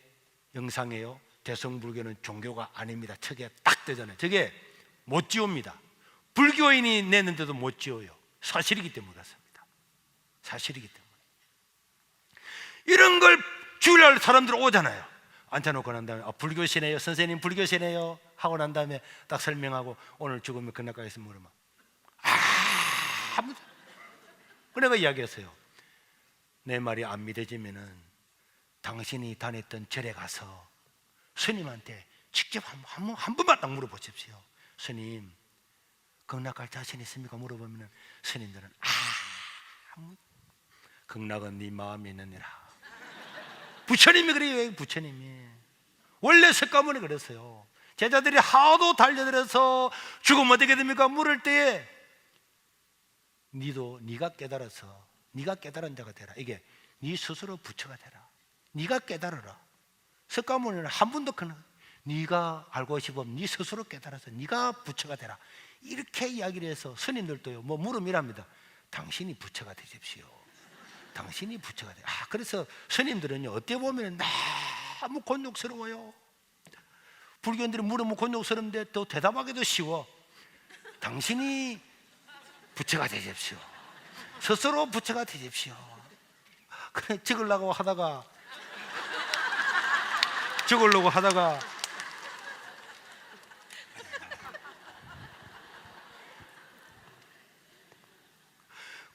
영상에요 대성불교는 종교가 아닙니다 저게 딱 뜨잖아요. 저게 못 지웁니다. 불교인이 내는데도 못 지워요. 사실이기 때문에 그렇습니다. 사실이기 때문에. 이런 걸 주일날 사람들 오잖아요. 앉혀놓고 난 다음에 불교시네요 선생님, 불교시네요 하고 난 다음에 딱 설명하고 오늘 죽으면 끝날까 물으면 아무도. 그래가 이야기했어요. 내 말이 안 믿어지면은 당신이 다녔던 절에 가서 스님한테 직접 한 번만 딱 물어보십시오. 스님 극락갈 자신 있습니까? 물어보면 스님들은 극락은 네 마음에 있느니라. 부처님이 그래요. 부처님이 원래 석가모니 그랬어요. 제자들이 하도 달려들어서 죽으면 어떻게 됩니까? 물을 때에 네가 깨달아서 네가 깨달은 자가 되라. 이게 네 스스로 부처가 되라. 네가 깨달아라. 석가모니는 한 번도 네가 알고 싶으면 네 스스로 깨달아서 네가 부처가 되라. 이렇게 이야기를 해서 스님들도요 뭐 물음이랍니다. 당신이 부처가 되십시오. 당신이 부처가 되라. 그래서 스님들은요 어떻게 보면 너무 곤욕스러워요. 불교인들이 물으면 곤욕스러운데 또 대답하기도 쉬워. 당신이 부처가 되십시오. 스스로 부처가 되십시오. 그래 적으려고 하다가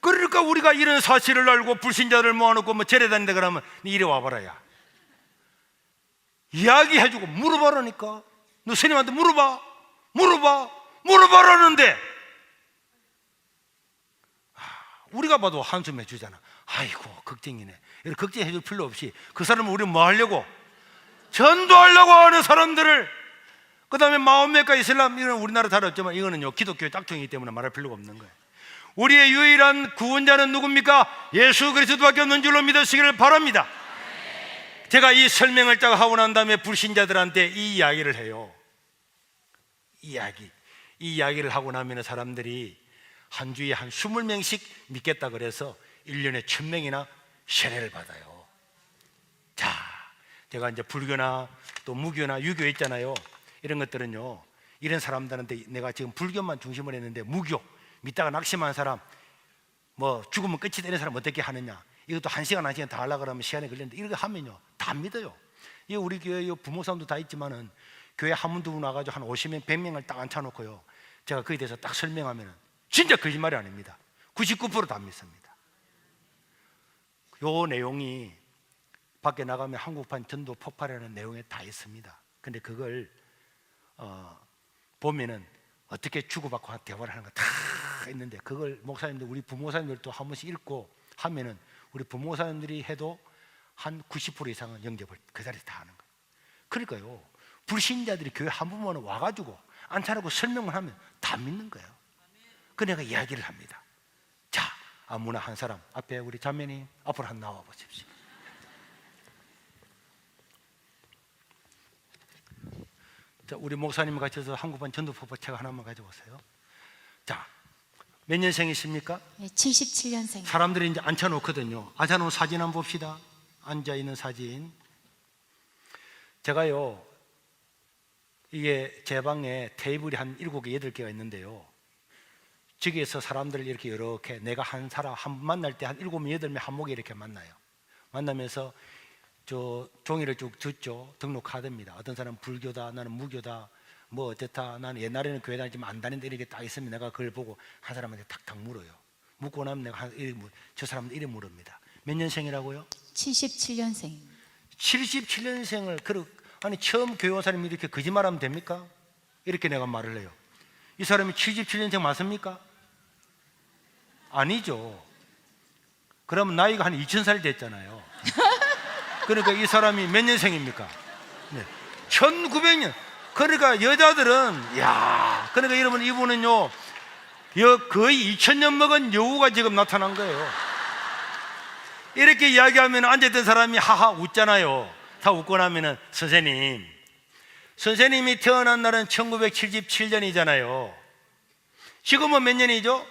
그러니까 우리가 이런 사실을 알고 불신자들을 모아놓고 뭐 절에 다닌다 그러면 네 이리 와봐라야 이야기해주고 물어봐라니까. 너 스님한테 물어봐라는데 우리가 봐도 한숨 해주잖아. 아이고 걱정이네. 이렇게 걱정해줄 필요 없이 그 사람은 우리 뭐 하려고? 전도하려고 하는 사람들을. 그 다음에 마호메카 이슬람 이건 우리나라 잘 없지만 이거는요 기독교 짝퉁이기 때문에 말할 필요가 없는 거예요. 우리의 유일한 구원자는 누굽니까? 예수 그리스도밖에 없는 줄로 믿으시기를 바랍니다. 제가 이 설명을 딱 하고 난 다음에 불신자들한테 이 이야기를 해요. 이 이야기를 하고 나면 사람들이 한 주에 한 20명씩 믿겠다 그래서 1년에 1000명이나 세례를 받아요. 자, 제가 이제 불교나 또 무교나 유교 있잖아요. 이런 것들은요 이런 사람들한테 내가 지금 불교만 중심으로 했는데 무교 믿다가 낙심한 사람 뭐 죽으면 끝이 되는 사람 어떻게 하느냐, 이것도 1시간 다 하려고 그러면 시간이 걸리는데 이렇게 하면요 다 믿어요. 이 우리 교회 부모사람도 다 있지만은 교회 한 분 두 분 와가지고 한 50명 100명을 딱 앉혀놓고요 제가 거기에 대해서 딱 설명하면 진짜 거짓말이 아닙니다. 99%다 믿습니다. 요 내용이 밖에 나가면 한국판 전도 폭발하는 내용에 다 있습니다. 근데 그걸 보면은 어떻게 주고받고 대화를 하는 거 다 있는데, 그걸 목사님들, 우리 부목사님들도 한 번씩 읽고 하면은 우리 부목사님들이 해도 한 90% 이상은 영접을 그 자리에서 다 하는 거예요. 그러니까요, 불신자들이 교회 한 번만 와가지고 앉혀놓고 설명을 하면 다 믿는 거예요. 그 내가 이야기를 합니다. 자, 아무나 한 사람 앞에 우리 자매님 앞으로 한 나와 보십시오. 자, 우리 목사님 같이 해서 한국판 전도폭발 책 하나만 가져오세요. 자, 몇 년생이십니까? 네, 77년생. 사람들이 이제 앉혀놓거든요. 앉혀놓은 사진 한번 봅시다. 앉아있는 사진. 제가요, 이게 제 방에 테이블이 한 7개, 8개가 있는데요, 저기에서 사람들을 이렇게 내가 한 사람 한 번 만날 때 한 7명, 8명 한 목에 이렇게 만나요. 만나면서 저 종이를 쭉 듣죠. 등록하답니다. 어떤 사람은 불교다, 나는 무교다, 뭐 어쨌다, 나는 옛날에는 교회 다니지만 안 다니는데 이렇게 딱 있으면 내가 그걸 보고 한 사람한테 탁탁 물어요. 묻고 나면 내가 저 사람은 이래 물습니다. 몇 년생이라고요? 77년생. 77년생을 아니 처음 교회 온 사람이 이렇게 거짓말하면 됩니까? 이렇게 내가 말을 해요. 이 사람이 77년생 맞습니까? 아니죠. 그러면 나이가 한 2000살 됐잖아요. 그러니까 이 사람이 몇 년생입니까? 네. 1900년. 그러니까 여자들은, 야, 그러니까 여러분, 이분은요, 거의 2000년 먹은 여우가 지금 나타난 거예요. 이렇게 이야기하면 앉아있던 사람이 하하 웃잖아요. 다 웃고 나면은, 선생님이 태어난 날은 1977년이잖아요. 지금은 몇 년이죠?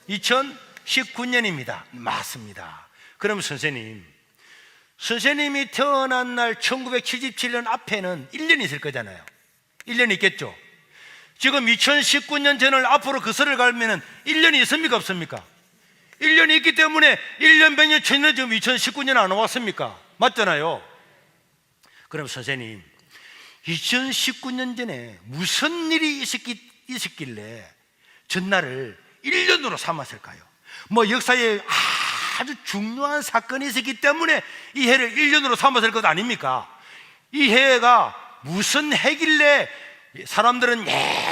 2019년입니다. 맞습니다. 그럼 선생님이 태어난 날 1977년 앞에는 1년이 있을 거잖아요. 1년이 있겠죠. 지금 2019년 전을 앞으로 그 설을 갈면은 1년이 있습니까? 없습니까? 1년이 있기 때문에 1년, 100년, 1000년 지금 2019년 안 왔습니까? 맞잖아요. 그럼 선생님, 2019년 전에 무슨 일이 있었길래 전날을 1년으로 삼았을까요? 뭐 역사에 아주 중요한 사건이 있었기 때문에 이 해를 1년으로 삼았을 것 아닙니까? 이 해가 무슨 해길래 사람들은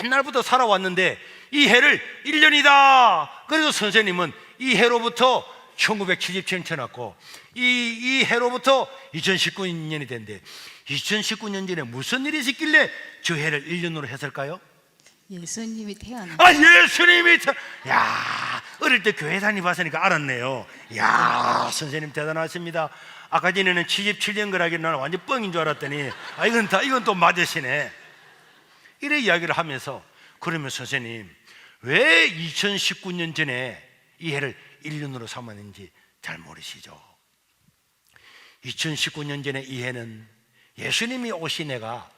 옛날부터 살아왔는데 이 해를 1년이다. 그래서 선생님은 이 해로부터 1977년 쳐놨고 이 해로부터 2019년이 된대. 2019년 전에 무슨 일이 있었길래 저 해를 1년으로 했을까요? 예수님이 태어난. 예수님이 야, 어릴 때 교회 다니봤으니까 알았네요. 야, 선생님 대단하십니다. 아까 전에는 77년 거라길래 나는 완전 뻥인 줄 알았더니 이건 또 맞으시네. 이래 이야기를 하면서, 그러면 선생님 왜 2019년 전에 이 해를 1년으로 삼았는지 잘 모르시죠? 2019년 전에 이 해는 예수님이 오신 해가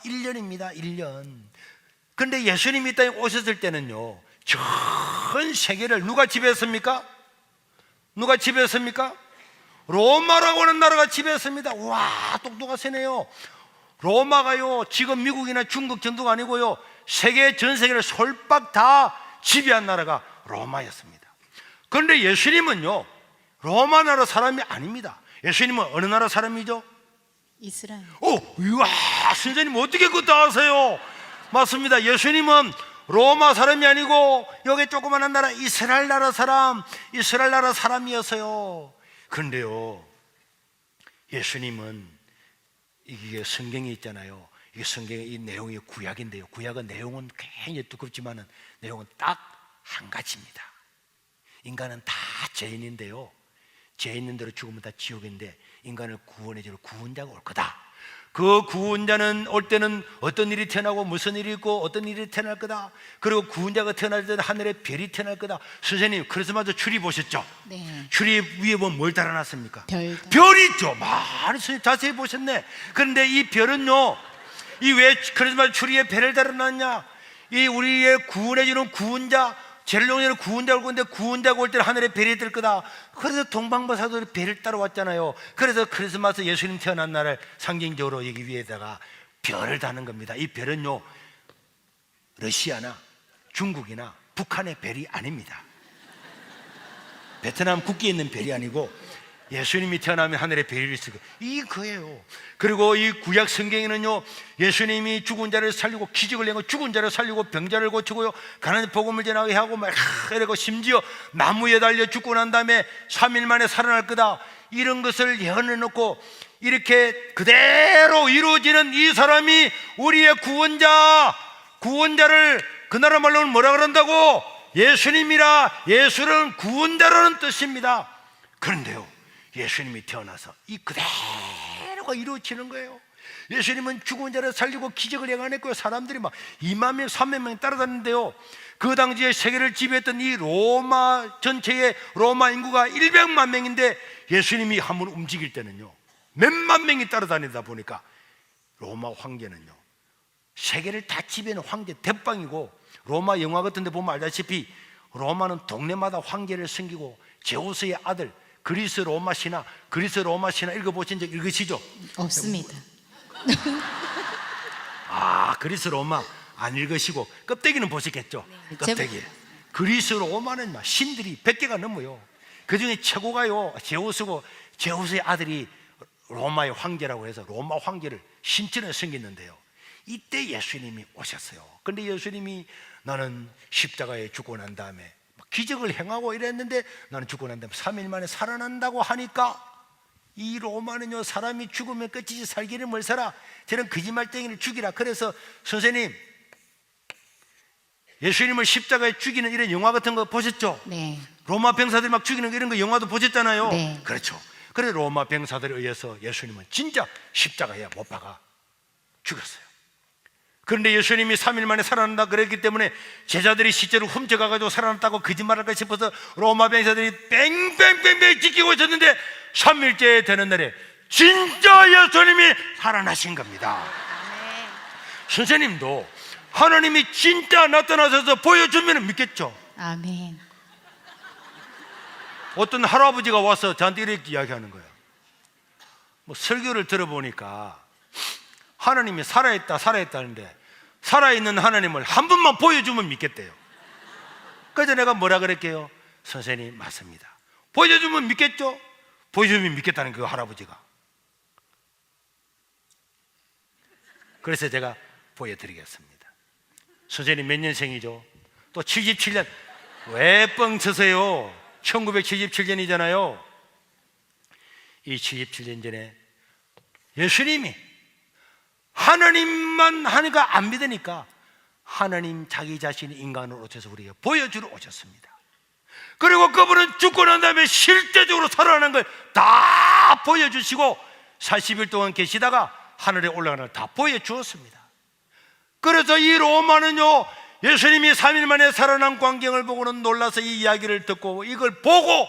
1년입니다. 1년. 그런데 예수님이 이 땅에 오셨을 때는요, 전 세계를 누가 지배했습니까? 누가 지배했습니까? 로마라고 하는 나라가 지배했습니다. 와, 똑똑하시네요. 로마가요, 지금 미국이나 중국 정도가 아니고요, 전 세계를 솔박 다 지배한 나라가 로마였습니다. 그런데 예수님은요, 로마 나라 사람이 아닙니다. 예수님은 어느 나라 사람이죠? 이스라엘. 이야, 선생님 어떻게 그것도 아세요? 맞습니다. 예수님은 로마 사람이 아니고 여기 조그마한 나라 이스라엘 나라 사람이었어요. 그런데요, 예수님은 이게 성경에 있잖아요. 이게 성경의 이 내용이 구약인데요, 구약은 내용은 굉장히 두껍지만은 내용은 딱 한 가지입니다. 인간은 다 죄인인데요, 죄 있는 대로 죽으면 다 지옥인데 인간을 구원해 줄 구원자가 올 거다. 그 구원자는 올 때는 어떤 일이 태어나고 무슨 일이 있고 어떤 일이 태어날 거다. 그리고 구원자가 태어날 때는 하늘에 별이 태어날 거다. 선생님 크리스마스 추리 보셨죠? 네. 추리 위에 보면 뭘 달아놨습니까? 별이 있죠. 많이 자세히 보셨네. 그런데 이 별은요, 이 왜 크리스마스 추리에 별을 달아놨냐? 이 우리의 구원해 주는 구원자, 죄를 용서하는 구원자가 올 건데 구원자가 올 때는 하늘에 별이 뜰 거다. 그래서 동방바사들이 별을 따라왔잖아요. 그래서 크리스마스 예수님 태어난 날을 상징적으로 여기 위에다가 별을 다는 겁니다. 이 별은요, 러시아나 중국이나 북한의 별이 아닙니다. 베트남 국기에 있는 별이 아니고 예수님이 태어나면 하늘에 별이 있을 거예요. 이거예요. 그리고 이 구약 성경에는요, 예수님이 죽은 자를 살리고 기적을 내고 죽은 자를 살리고 병자를 고치고요, 가난한 복음을 전하게 하고 막 이러고 심지어 나무에 달려 죽고 난 다음에 3일 만에 살아날 거다, 이런 것을 예언해 놓고 이렇게 그대로 이루어지는 이 사람이 우리의 구원자를 그 나라 말로는 뭐라 그런다고? 예수님이라. 예수는 구원자라는 뜻입니다. 그런데요, 예수님이 태어나서 이 그대로가 이루어지는 거예요. 예수님은 죽은 자를 살리고 기적을 행하냈고요, 사람들이 막 2만 명, 3만 명 따라다녔는데요, 그 당시에 세계를 지배했던 이 로마 전체의 로마 인구가 100만 명인데 예수님이 한번 움직일 때는요, 몇만 명이 따라다니다 보니까 로마 황제는요, 세계를 다 지배하는 황제 대빵이고, 로마 영화 같은 데 보면 알다시피 로마는 동네마다 황제를 섬기고 제우스의 아들 그리스 로마 신화 읽어보신 적 읽으시죠? 없습니다. 그리스 로마 안 읽으시고 껍데기는 보시겠죠? 네. 껍데기. 그리스 로마는 막 신들이 100개가 넘어요. 그 중에 최고가요, 제우스고, 제우스의 아들이 로마의 황제라고 해서 로마 황제를 신처럼 섬겼는데요, 이때 예수님이 오셨어요. 근데 예수님이 나는 십자가에 죽고 난 다음에 기적을 행하고 이랬는데 나는 죽고 난 다음에 3일 만에 살아난다고 하니까 이 로마는요, 사람이 죽으면 끝이지 살기를 뭘 살아, 저는 거짓말쟁이를 죽이라. 그래서 선생님, 예수님을 십자가에 죽이는 이런 영화 같은 거 보셨죠? 네. 로마 병사들 막 죽이는 이런 거 영화도 보셨잖아요. 네. 그렇죠. 그래 로마 병사들에 의해서 예수님은 진짜 십자가에 못 박아 죽였어요. 그런데 예수님이 3일 만에 살아난다 그랬기 때문에 제자들이 시체를 훔쳐가가지고 살아났다고 거짓말할까 싶어서 로마 병사들이 뺑뺑뺑뺑 지키고 있었는데 3일째 되는 날에 진짜 예수님이 살아나신 겁니다. 선생님도 하나님이 진짜 나타나셔서 보여주면 믿겠죠? 아멘. 어떤 할아버지가 와서 저한테 이렇게 이야기하는 거예요. 뭐 설교를 들어보니까 하나님이 살아있다는데 살아있는 하나님을 한 번만 보여주면 믿겠대요. 그래서 내가 뭐라 그랬게요? 선생님 맞습니다. 보여주면 믿겠죠? 보여주면 믿겠다는 그 할아버지가. 그래서 제가 보여드리겠습니다. 선생님 몇 년생이죠? 또 77년. 왜 뻥쳐서요? 1977년이잖아요. 이 77년 전에 예수님이 하나님만 하니까 안 믿으니까 하나님 자기 자신이 인간으로 오셔서 우리에게 보여주러 오셨습니다. 그리고 그분은 죽고 난 다음에 실제적으로 살아나는 걸 다 보여주시고 40일 동안 계시다가 하늘에 올라가는 걸 다 보여주었습니다. 그래서 이 로마는요, 예수님이 3일 만에 살아난 광경을 보고는 놀라서 이 이야기를 듣고 이걸 보고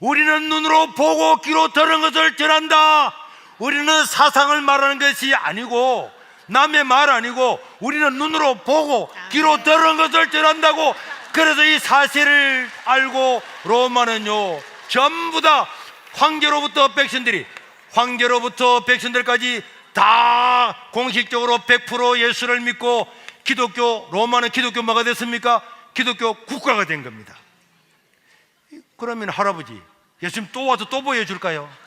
우리는 눈으로 보고 귀로 들은 것을 전한다. 우리는 사상을 말하는 것이 아니고 남의 말 아니고 우리는 눈으로 보고 귀로 들은 것을 전한다고. 그래서 이 사실을 알고 로마는요, 전부 다 황제로부터 백성들까지 다 공식적으로 100% 예수를 믿고 로마는 기독교 뭐가 됐습니까? 기독교 국가가 된 겁니다. 그러면 할아버지, 예수님 또 와서 또 보여줄까요?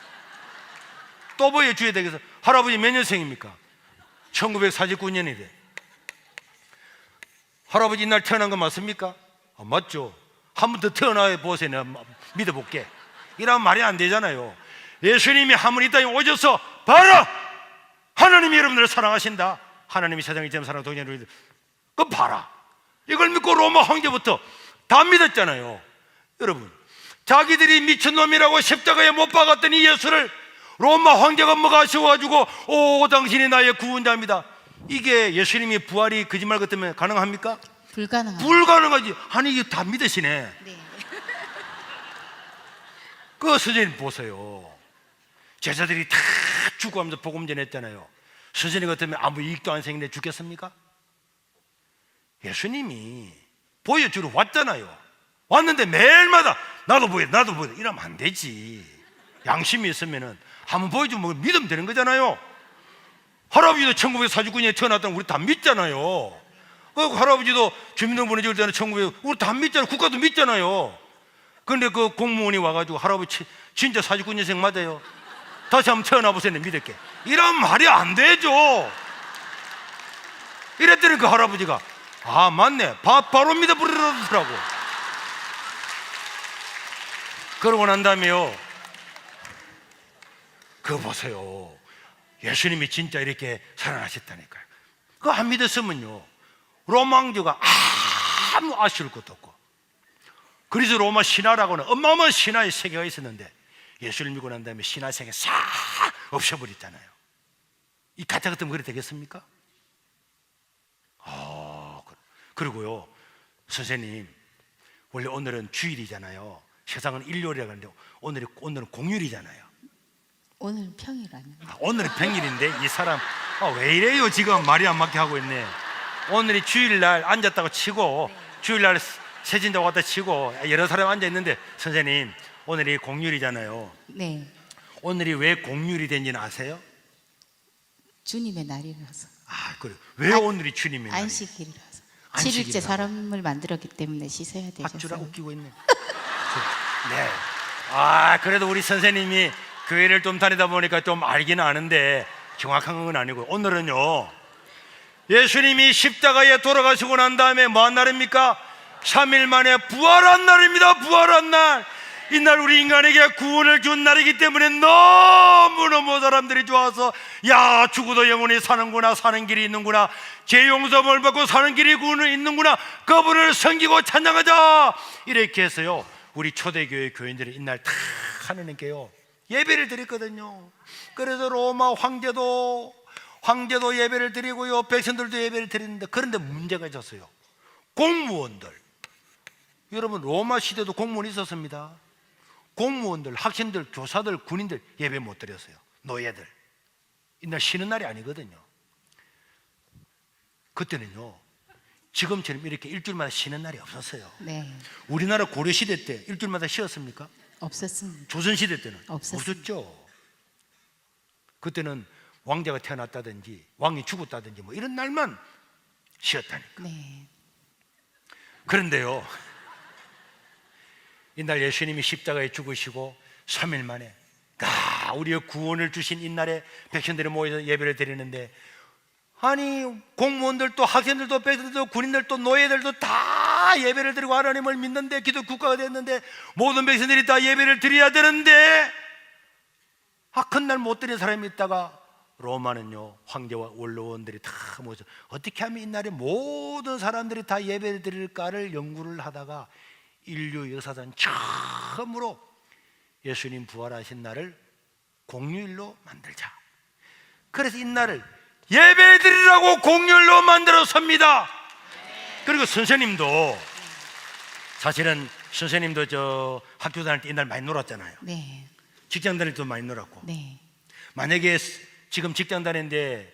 또 보여줘야 되겠어. 할아버지 몇 년생입니까? 1949년이래. 할아버지 이날 태어난 거 맞습니까? 맞죠. 한 번 더 태어나 보세요. 내가 믿어볼게. 이러면 말이 안 되잖아요. 예수님이 한 번 이 땅에 오셔서 봐라, 하나님이 여러분들을 사랑하신다. 하나님이 세상을 이처럼 사랑하고 동일한 그 봐라. 이걸 믿고 로마 황제부터 다 믿었잖아요. 여러분, 자기들이 미친놈이라고 십자가에 못 박았던 이 예수를 로마 황제가 뭐가 아쉬워가지고 오 당신이 나의 구원자입니다. 이게 예수님이 부활이 거짓말 같으면 가능합니까? 불가능합니다. 불가능하지. 아니 이게 다 믿으시네. 네. 그 선생님 보세요. 제자들이 다 죽어가면서 복음 전했잖아요. 선생님 같으면 아무 이익도 안 생기는데 죽겠습니까? 예수님이 보여주러 왔잖아요. 왔는데 매일마다 나도 보여 이러면 안 되지. 양심이 있으면은 한번 보여주면 믿으면 되는 거잖아요. 할아버지도 1949년에 태어났다는 우리 다 믿잖아요. 그 할아버지도 주민등록번호 찍을 때는 1900 우리 다 믿잖아요. 국가도 믿잖아요. 근데 그 공무원이 와가지고 할아버지 진짜 49년생 맞아요? 다시 한번 태어나보세요. 믿을게. 이런 말이 안 되죠. 이랬더니 그 할아버지가 아 맞네 바로 믿어버리더라고. 그러고 난 다음에요, 그거 보세요. 예수님이 진짜 이렇게 살아나셨다니까요. 그거 안 믿었으면요 로마 왕조가 아무 아쉬울 것도 없고, 그래서 로마 신화라고는 어마어마한 신화의 세계가 있었는데 예수를 믿고 난 다음에 신화 세계 싹 없애버렸잖아요. 이 가짜 같으면 그래 되겠습니까? 그리고요 선생님, 원래 오늘은 주일이잖아요. 세상은 일요일이라고 하는데 오늘은 공휴일이잖아요. 오늘 평일 아닙니다. 오늘은 평일인데 이 사람 왜 이래요? 지금 말이 안 맞게 하고 있네. 오늘이 주일날 앉았다고 치고 주일날 세진다고 갖다 치고 여러 사람 앉아있는데, 선생님 오늘이 공휴일이잖아요. 네, 오늘이 왜 공휴일이 된지는 아세요? 주님의 날이라서. 그래. 왜 오늘이 주님의 날이에요? 안식일이라서. 안식일이라고. 7일째 사람을 만들었기 때문에 씻어야 밧줄아 되셔서. 웃기고 있네. 네. 그래도 우리 선생님이 교회를 좀 다니다 보니까 좀 알기는 아는데 정확한 건 아니고, 오늘은요 예수님이 십자가에 돌아가시고 난 다음에 뭐한 날입니까? 3일 만에 부활한 날입니다. 부활한 날. 이날 우리 인간에게 구원을 준 날이기 때문에 너무너무 사람들이 좋아서 야 죽어도 영원히 사는구나, 사는 길이 있는구나, 죄 용서를 받고 사는 길이 구원이 있는구나, 그분을 섬기고 찬양하자, 이렇게 해서요 우리 초대교회 교인들이 이날 다 하나님께요 예배를 드렸거든요. 그래서 로마 황제도 예배를 드리고요, 백성들도 예배를 드리는데, 그런데 문제가 있었어요. 공무원들, 여러분 로마 시대도 공무원이 있었습니다. 공무원들, 학생들, 교사들, 군인들 예배 못 드렸어요. 노예들. 이날 쉬는 날이 아니거든요. 그때는요 지금처럼 이렇게 일주일마다 쉬는 날이 없었어요. 네, 우리나라 고려시대 때 일주일마다 쉬었습니까? 없었습니다. 조선시대 때는 없었습니다. 없었죠. 그때는 왕자가 태어났다든지 왕이 죽었다든지 뭐 이런 날만 쉬었다니까. 네, 그런데요 이날 예수님이 십자가에 죽으시고 3일 만에 우리의 구원을 주신 이날에 백성들이 모여서 예배를 드리는데, 아니 공무원들도 학생들도 백성들도 군인들도 노예들도 다 예배를 드리고 하나님을 믿는데, 기독 국가가 됐는데 모든 백성들이 다 예배를 드려야 되는데 큰날 못 드린 사람이 있다가 로마는요 황제와 원로원들이 다 모여서 어떻게 하면 이날에 모든 사람들이 다 예배를 드릴까를 연구를 하다가 인류 역사상 처음으로 예수님 부활하신 날을 공휴일로 만들자. 그래서 이날을 예배 드리라고 공휴일로 만들었습니다. 그리고 선생님도 사실은 선생님도 저 학교 다닐 때 이날 많이 놀았잖아요. 네, 직장 다닐 때도 많이 놀았고. 네. 만약에 지금 직장 다니는데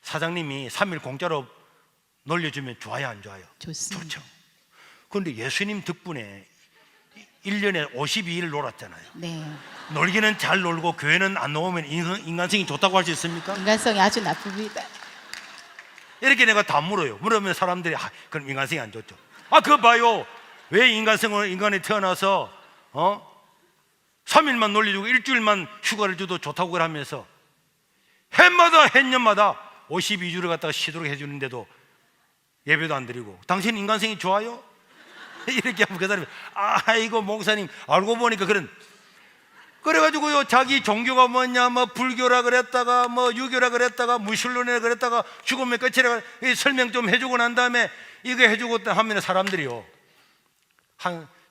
사장님이 3일 공짜로 놀려주면 좋아요, 안 좋아요? 좋습니다. 좋죠. 그런데 예수님 덕분에 1년에 52일 놀았잖아요. 네, 놀기는 잘 놀고 교회는 안 나오면 인간성이 좋다고 할 수 있습니까? 인간성이 아주 나쁩니다. 이렇게 내가 다 물어요. 물으면 사람들이 그럼 인간성이 안 좋죠. 그거 봐요. 왜 인간에 태어나서 3일만 놀려주고 일주일만 휴가를 줘도 좋다고 하면서 해마다 해년마다 52주를 갖다가 쉬도록 해주는데도 예배도 안 드리고, 당신 인간성이 좋아요? 이렇게 하면 그 사람이 아이고 목사님 알고 보니까 그래가지고요 자기 종교가 뭐냐 뭐 불교라 그랬다가 뭐 유교라 그랬다가 무신론이라 그랬다가 죽음의 끝이라 설명 좀 해주고 난 다음에 이거 해주고 하면 사람들이요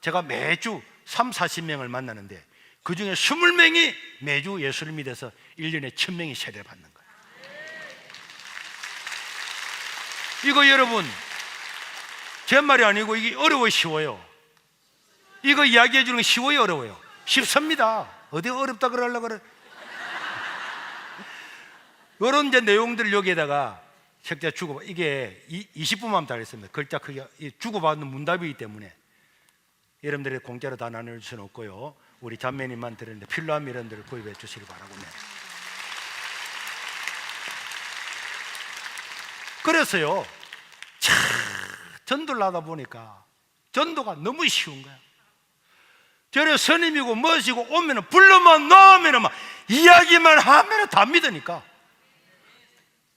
제가 매주 30-40명을 만나는데 그 중에 20명이 매주 예수를 믿어서 1년에 1000명이 세례를 받는 거예요. 이거 여러분 제 말이 아니고 이게 어려워요, 쉬워요? 이거 이야기해 주는 게 쉬워요, 어려워요? 쉽습니다. 어디 어렵다 그러려고 그래. 이런 이제 내용들을 여기에다가 책자 주고, 이게 20분만 다 했습니다. 글자 크기가 주고받는 문답이기 때문에 여러분들이 공짜로 다 나눌 수는 없고요. 우리 자매님만 들었는데 필요하면 이런 데를 구입해 주시기 바라고. 그래서요, 참 전도를 하다 보니까 전도가 너무 쉬운 거야. 저래 스님이고 멋이고 오면은 불러만 넣으면은 막 이야기만 하면은 다 믿으니까,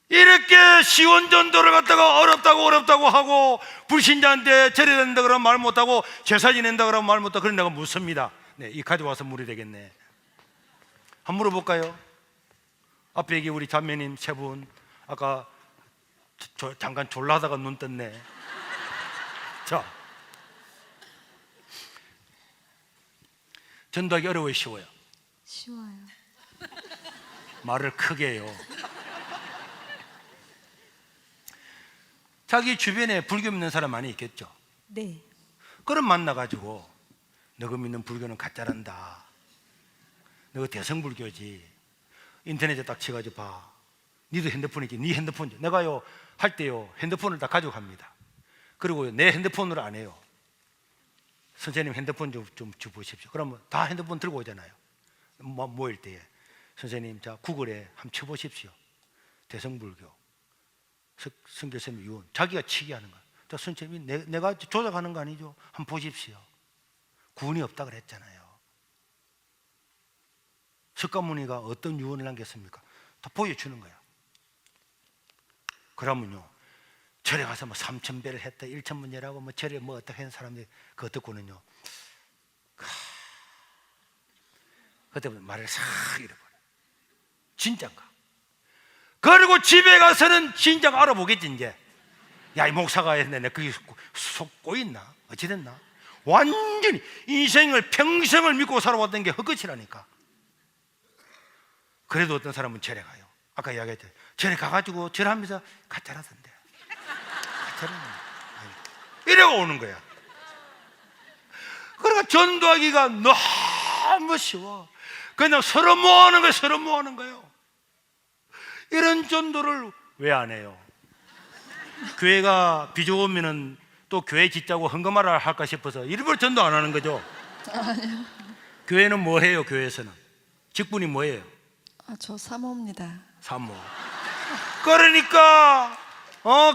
이렇게 쉬운 전도를 갖다가 어렵다고 하고 불신자한테 절해야 된다 그러면 말 못하고 제사 지낸다 그러면 말 못하고, 그런 내가 묻습니다. 네, 이 가져와서 물이 되겠네. 한번 물어볼까요? 앞에 여기 우리 자매님 세 분, 아까 잠깐 졸라다가 눈 떴네. 자, 전도하기 어려워요, 쉬워요? 쉬워요. 말을 크게 해요. 자기 주변에 불교 믿는 사람 많이 있겠죠? 네. 그럼 만나가지고 너가 믿는 불교는 가짜란다, 너가 대성불교지, 인터넷에 딱 쳐가지고 봐, 니도 핸드폰이지, 니 핸드폰이지. 내가요 할 때요 핸드폰을 다 가져갑니다. 그리고 내 핸드폰으로 안 해요. 선생님 핸드폰 좀 주보십시오. 그러면 다 핸드폰 들고 오잖아요. 모일 때에 선생님 자 구글에 한번 쳐보십시오. 대성불교 선교쌤 유언, 자기가 치게 하는 거야. 자, 선생님이 내가 조작하는 거 아니죠? 한번 보십시오. 구원이 없다 그랬잖아요. 석가모니가 어떤 유언을 남겼습니까? 다 보여주는 거야. 그러면요, 절에 가서 뭐 3,000배를 했다, 1,000번이라고 뭐 절에 뭐 어떻게 하는 사람들이 그거 듣고는요, 그때부터 말을 싹 잃어버려. 진짠가? 그리고 집에 가서는 진작 알아보겠지. 이제 야, 이 목사가 했는데 그게 속 꼬였나? 어찌됐나? 완전히 인생을 평생을 믿고 살아왔던 게 헛것이라니까. 그래도 어떤 사람은 절에 가요. 아까 이야기했죠. 절에 가가지고 절하면서 가짜라던데, 이래가 오는 거야. 그러니까 전도하기가 너무 쉬워. 그냥 서로 모아하는 거예요. 서로 모아하는 거예요. 이런 전도를 왜 안 해요? 교회가 비 좋으면은 또 교회 짓자고 헌금하라 할까 싶어서 일부러 전도 안 하는 거죠? 아니요. 교회는 뭐 해요? 교회에서는 직분이 뭐예요? 저 사모입니다. 산모. 그러니까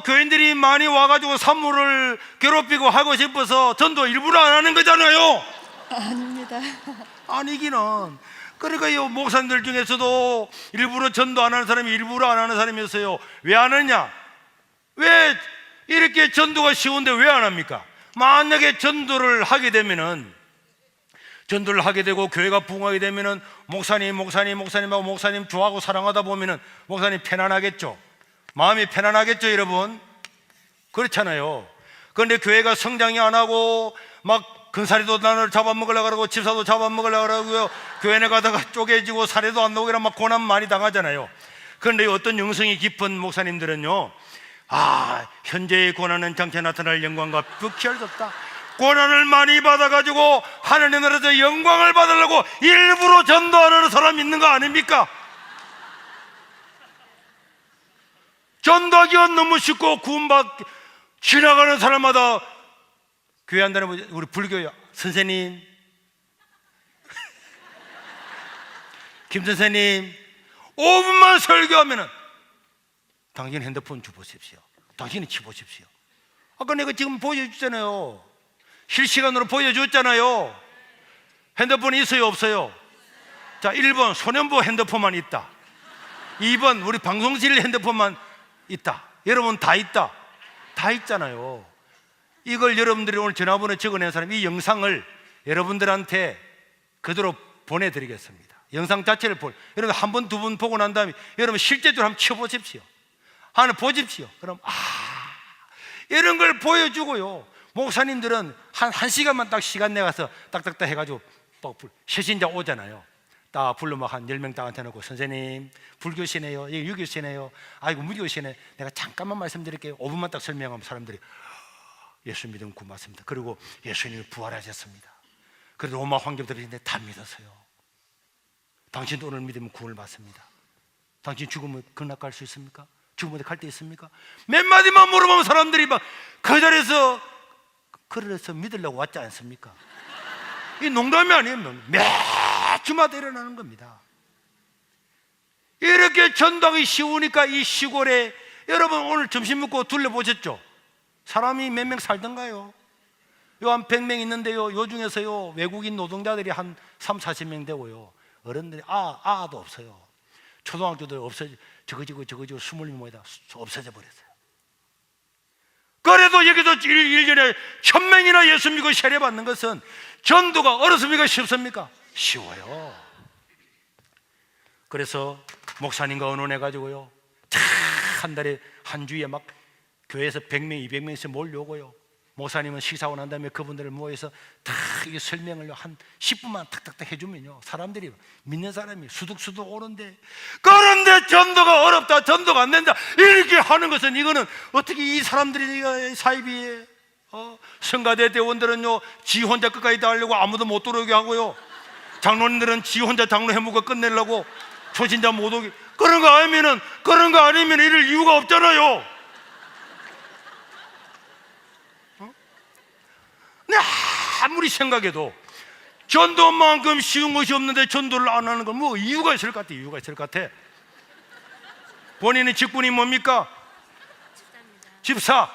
교인들이 많이 와가지고 산모를 괴롭히고 하고 싶어서 전도 일부러 안 하는 거잖아요. 아닙니다. 아니기는. 그러니까 이 목사님들 중에서도 일부러 전도 안 하는 사람이 일부러 안 하는 사람이 있어요. 왜 안 하냐? 왜 이렇게 전도가 쉬운데 왜 안 합니까? 만약에 전도를 하게 되면은, 전도를 하게 되고 교회가 부흥하게 되면은 목사님하고 목사님 좋아하고 사랑하다 보면은 목사님 편안하겠죠? 마음이 편안하겠죠, 여러분? 그렇잖아요. 그런데 교회가 성장이 안 하고 막 근사리도 나를 잡아먹으려고 그러고 집사도 잡아먹으려고 그러고요, 교회에 가다가 쪼개지고 사례도 안 나오고 막 고난 많이 당하잖아요. 그런데 어떤 영성이 깊은 목사님들은요, 현재의 고난은 장차 나타날 영광과 비교할 수 없다. 고난을 많이 받아가지고 하나님 나라에서 영광을 받으려고 일부러 전도하는 사람 있는 거 아닙니까? 전도하기가 너무 쉽고 지나가는 사람마다 교회 한다는 우리 불교 선생님, 김 선생님 5분만 설교하면은 당신 핸드폰 주보십시오. 당신이 치보십시오. 아까 내가 지금 보여줬잖아요. 실시간으로 보여줬잖아요. 핸드폰이 있어요, 없어요? 자, 1번 소년부 핸드폰만 있다. 2번 우리 방송실 핸드폰만 있다. 여러분 다 있다. 다 있잖아요. 이걸 여러분들이 오늘 전화번호 적어낸 사람, 이 영상을 여러분들한테 그대로 보내드리겠습니다. 영상 자체를 여러분 한 번, 두 번 보고 난 다음에 여러분 실제적으로 한번 쳐보십시오. 하나 보십시오. 그럼 이런 걸 보여주고요, 목사님들은 한 시간만 딱 시간 내가서 딱딱딱 해가지고 시신자 오잖아요. 딱 불러 막 한 10명 딱 앉혀놓고, 선생님 불교시네요, 유교시네요, 아이고 무교시네, 내가 잠깐만 말씀드릴게요. 5분만 딱 설명하면 사람들이 예수 믿음 고맙습니다. 그리고 예수님이 부활하셨습니다. 그래도 로마 황제들이 다 믿었어요. 당신도 오늘 믿으면 구원을 받습니다. 당신 죽으면 극락 갈 수 있습니까? 죽으면 갈 데 있습니까? 몇 마디만 물어보면 사람들이 막 그 자리에서 그래서 믿으려고 왔지 않습니까? 이 농담이 아니에요. 몇 주마다 일어나는 겁니다. 이렇게 전도하기 쉬우니까 이 시골에 여러분 오늘 점심 먹고 둘러보셨죠? 사람이 몇 명 살던가요? 요 한 100명 있는데요, 요 중에서요 외국인 노동자들이 한 3, 40명 되고요, 어른들이 아도 없어요. 초등학교도 저거 20명 모이다 없어져 버렸어요. 그래도 여기서 1년에 1000명이나 예수 믿고 세례 받는 것은 전도가 어렵습니까? 쉽습니까? 쉬워요. 그래서 목사님과 의논해 가지고요, 한 달에 한 주에 막 교회에서 100명, 200명씩 몰려오고요, 목사님은 식사하고 난 다음에 그분들을 모여서 다 이게 설명을 한 10분만 탁탁탁 해주면요, 사람들이 믿는 사람이 수둑수둑 오는데, 그런데 전도가 어렵다, 전도가 안 된다 이렇게 하는 것은, 이거는 어떻게 이 사람들이 사입이 성가대 대원들은요 지 혼자 끝까지 다 하려고 아무도 못 들어오게 하고요, 장로님들은 지 혼자 장로 해먹고 끝내려고 초신자 못 오게, 그런 거 아니면 이럴 이유가 없잖아요. 네, 아무리 생각해도 전도만큼 쉬운 것이 없는데 전도를 안 하는 건 뭐 이유가 있을 것 같아. 이유가 있을 것 같아. 본인의 직분이 뭡니까? 집사.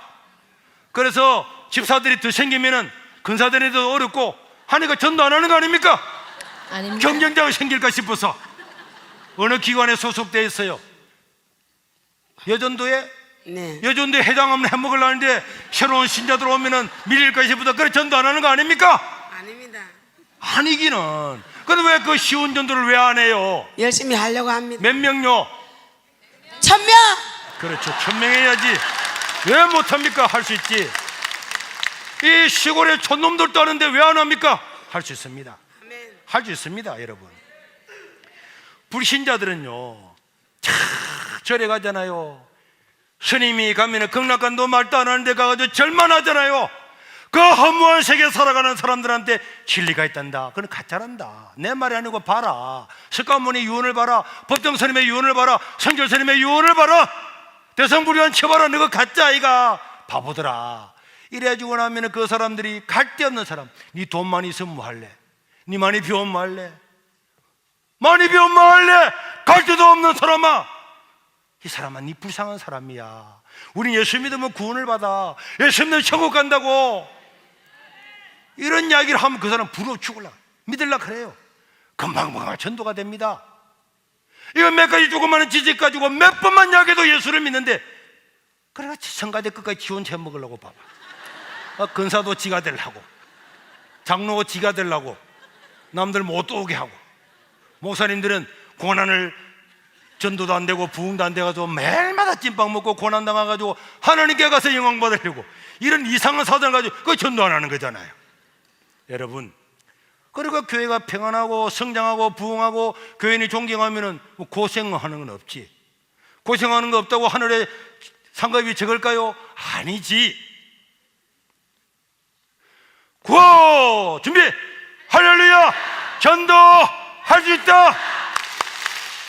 그래서 집사들이 더 생기면은 근사들이 더 어렵고 하니까 전도 안 하는 거 아닙니까? 아닙니다. 경쟁자가 생길까 싶어서. 어느 기관에 소속되어 있어요? 여전도에? 네. 여전도에 회장 한번 해먹으려는데 새로운 신자들 오면은 밀릴까 싶어서 그래 전도 안 하는 거 아닙니까? 아닙니다. 아니기는. 근데 왜 그 쉬운 전도를 왜 안 해요? 열심히 하려고 합니다. 몇 명요? 1000명! 그렇죠, 1000명 해야지. 왜 못합니까? 할 수 있지. 이 시골에 촌놈들도 하는데 왜 안 합니까? 할 수 있습니다. 아멘. 할 수 있습니다, 여러분. 불신자들은요 절에 가잖아요. 스님이 가면은 극락간도 말도 안 하는데 가가지고 절만 하잖아요. 그 허무한 세계 살아가는 사람들한테 진리가 있단다, 그건 가짜란다. 내 말이 아니고 봐라. 석가모니 유언을 봐라, 법정스님의 유언을 봐라, 성결스님의 유언을 봐라, 대성불교한 쳐봐라. 너가 가짜 아이가 바보더라. 이래가지고 나면 그 사람들이 갈 데 없는 사람, 네 돈만 있으면 뭐 할래? 네 많이 배우면 뭐 할래? 많이 배우면 뭐 할래? 갈 데도 없는 사람아, 이 사람은 네 불쌍한 사람이야. 우리 예수 믿으면 구원을 받아, 예수 믿으면 천국 간다고. 이런 이야기를 하면 그 사람 부러워 죽을라, 믿으려고 그래요. 금방 전도가 됩니다. 이거 몇 가지 조그마한 지식 가지고 몇 번만 이야기해도 예수를 믿는데, 그래가지고 성가대 끝까지 지 혼자 해먹으려고 봐봐. 근사도 지가 되려고, 장로가 지가 되려고, 남들 못 오게 하고, 목사님들은 고난을 전도도 안 되고 부흥도 안 돼가지고 매일마다 찐빵 먹고 고난 당해가지고 하나님께 가서 영광 받으려고 이런 이상한 사정을 가지고 그 전도 안 하는 거잖아요, 여러분. 그러니까 교회가 평안하고 성장하고 부흥하고 교인이 존경하면은 뭐 고생하는 건 없지. 고생하는 거 없다고 하늘에 상급이 적을까요? 아니지. 구호 준비. 할렐루야. 전도 할 수 있다.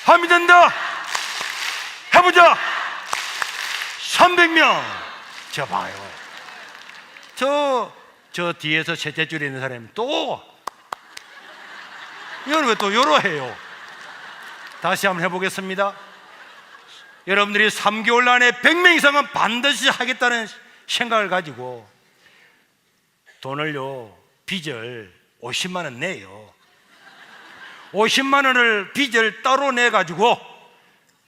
하면 된다. 해보자. 300명. 저 봐요. 저 뒤에서 셋째 줄에 있는 사람이 또 이건 왜 또 요러 해요? 다시 한번 해보겠습니다. 여러분들이 3개월 안에 100명 이상은 반드시 하겠다는 생각을 가지고 돈을요, 빚을 50만 원 내요. 50만 원을 빚을 따로 내가지고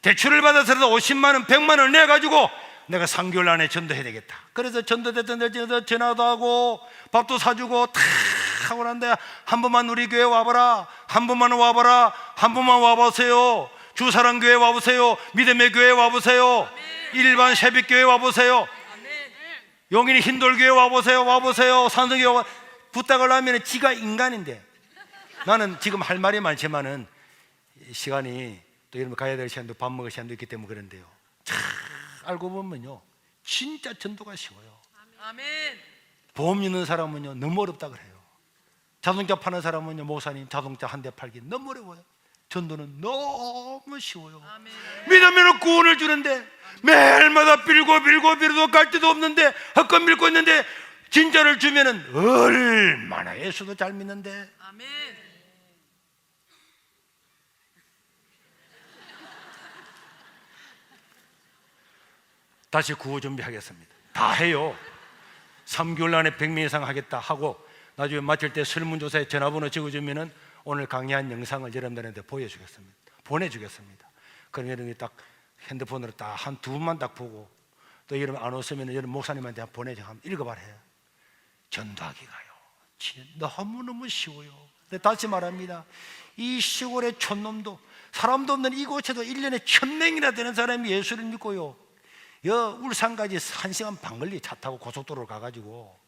대출을 받아서라도 50만 원, 100만 원을 내가지고 내가 3개월 안에 전도해야 되겠다. 그래서 전도됐던 데서 전화도 하고 밥도 사주고 다 하고 난데, 한 번만 우리 교회 와봐라, 한 번만 와봐라, 한 번만 와보세요. 주사랑교회 와보세요. 믿음의 교회 와보세요. 일반 새벽교회 와보세요. 용인이 흰돌교회 와보세요. 산성교회 부탁을 하면 지가 인간인데, 나는 지금 할 말이 많지만은 시간이 또 이러면 가야 될 시간도 밥 먹을 시간도 있기 때문에 그런데요, 참 알고 보면요 진짜 전도가 쉬워요. 아멘. 보험 있는 사람은요 너무 어렵다 그래요. 자동차 파는 사람은요, 목사님 자동차 한 대 팔기 너무 어려워요. 전도는 너무 쉬워요. 믿으면 구원을 주는데 매일마다 빌어도 갈 데도 없는데 헛건 밀고 있는데, 진짜를 주면은 얼마나 예수도 잘 믿는데. 아멘. 다시 구호 준비하겠습니다. 다 해요. 3개월 안에 100명 이상 하겠다 하고 나중에 마칠 때 설문조사에 전화번호 적어주면은 오늘 강의한 영상을 여러분들한테 보여주겠습니다. 보내주겠습니다. 그럼 여러분이 딱 핸드폰으로 딱 한 두 분만 딱 보고 또 여러분 안 오시면 여러분 목사님한테 한번 보내줘 한번 읽어봐라 해요. 전도하기가요 너무너무 쉬워요. 근데 다시 말합니다. 이 시골의 촌놈도 사람도 없는 이곳에도 1년에 1000명이나 되는 사람이 예수를 믿고요, 울산까지 1시간 반 걸리 차 타고 고속도로를 가가지고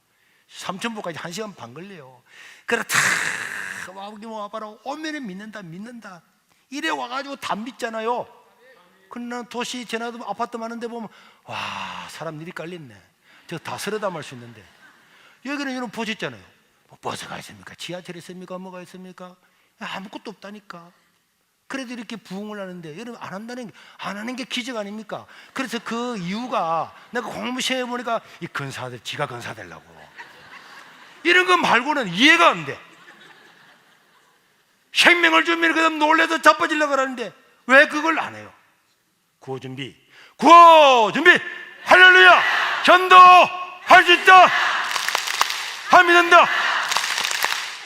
삼천포까지 1시간 반 걸려요. 그래 다 와봐라. 오면은 믿는다 이래 와가지고 다 믿잖아요. 그러나 도시 전화도 아파트 많은데 보면 와 사람 일이 깔렸네. 저 다 서로 담을 수 있는데 여기는 여러분 보셨잖아요. 뭐 버스가 있습니까? 지하철이 있습니까? 뭐가 있습니까? 아무것도 없다니까. 그래도 이렇게 부흥을 하는데 여러분 안 하는 게 기적 아닙니까? 그래서 그 이유가 내가 공부 시험해 보니까 이 근사들 지가 근사 되려고 이런 거 말고는 이해가 안 돼. 생명을 주면 그다음 놀래서 자빠지려고 하는데 왜 그걸 안 해요? 구호 준비 할렐루야. 전도 할 수 있다. 하면 된다.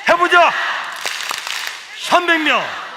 해보자. 300명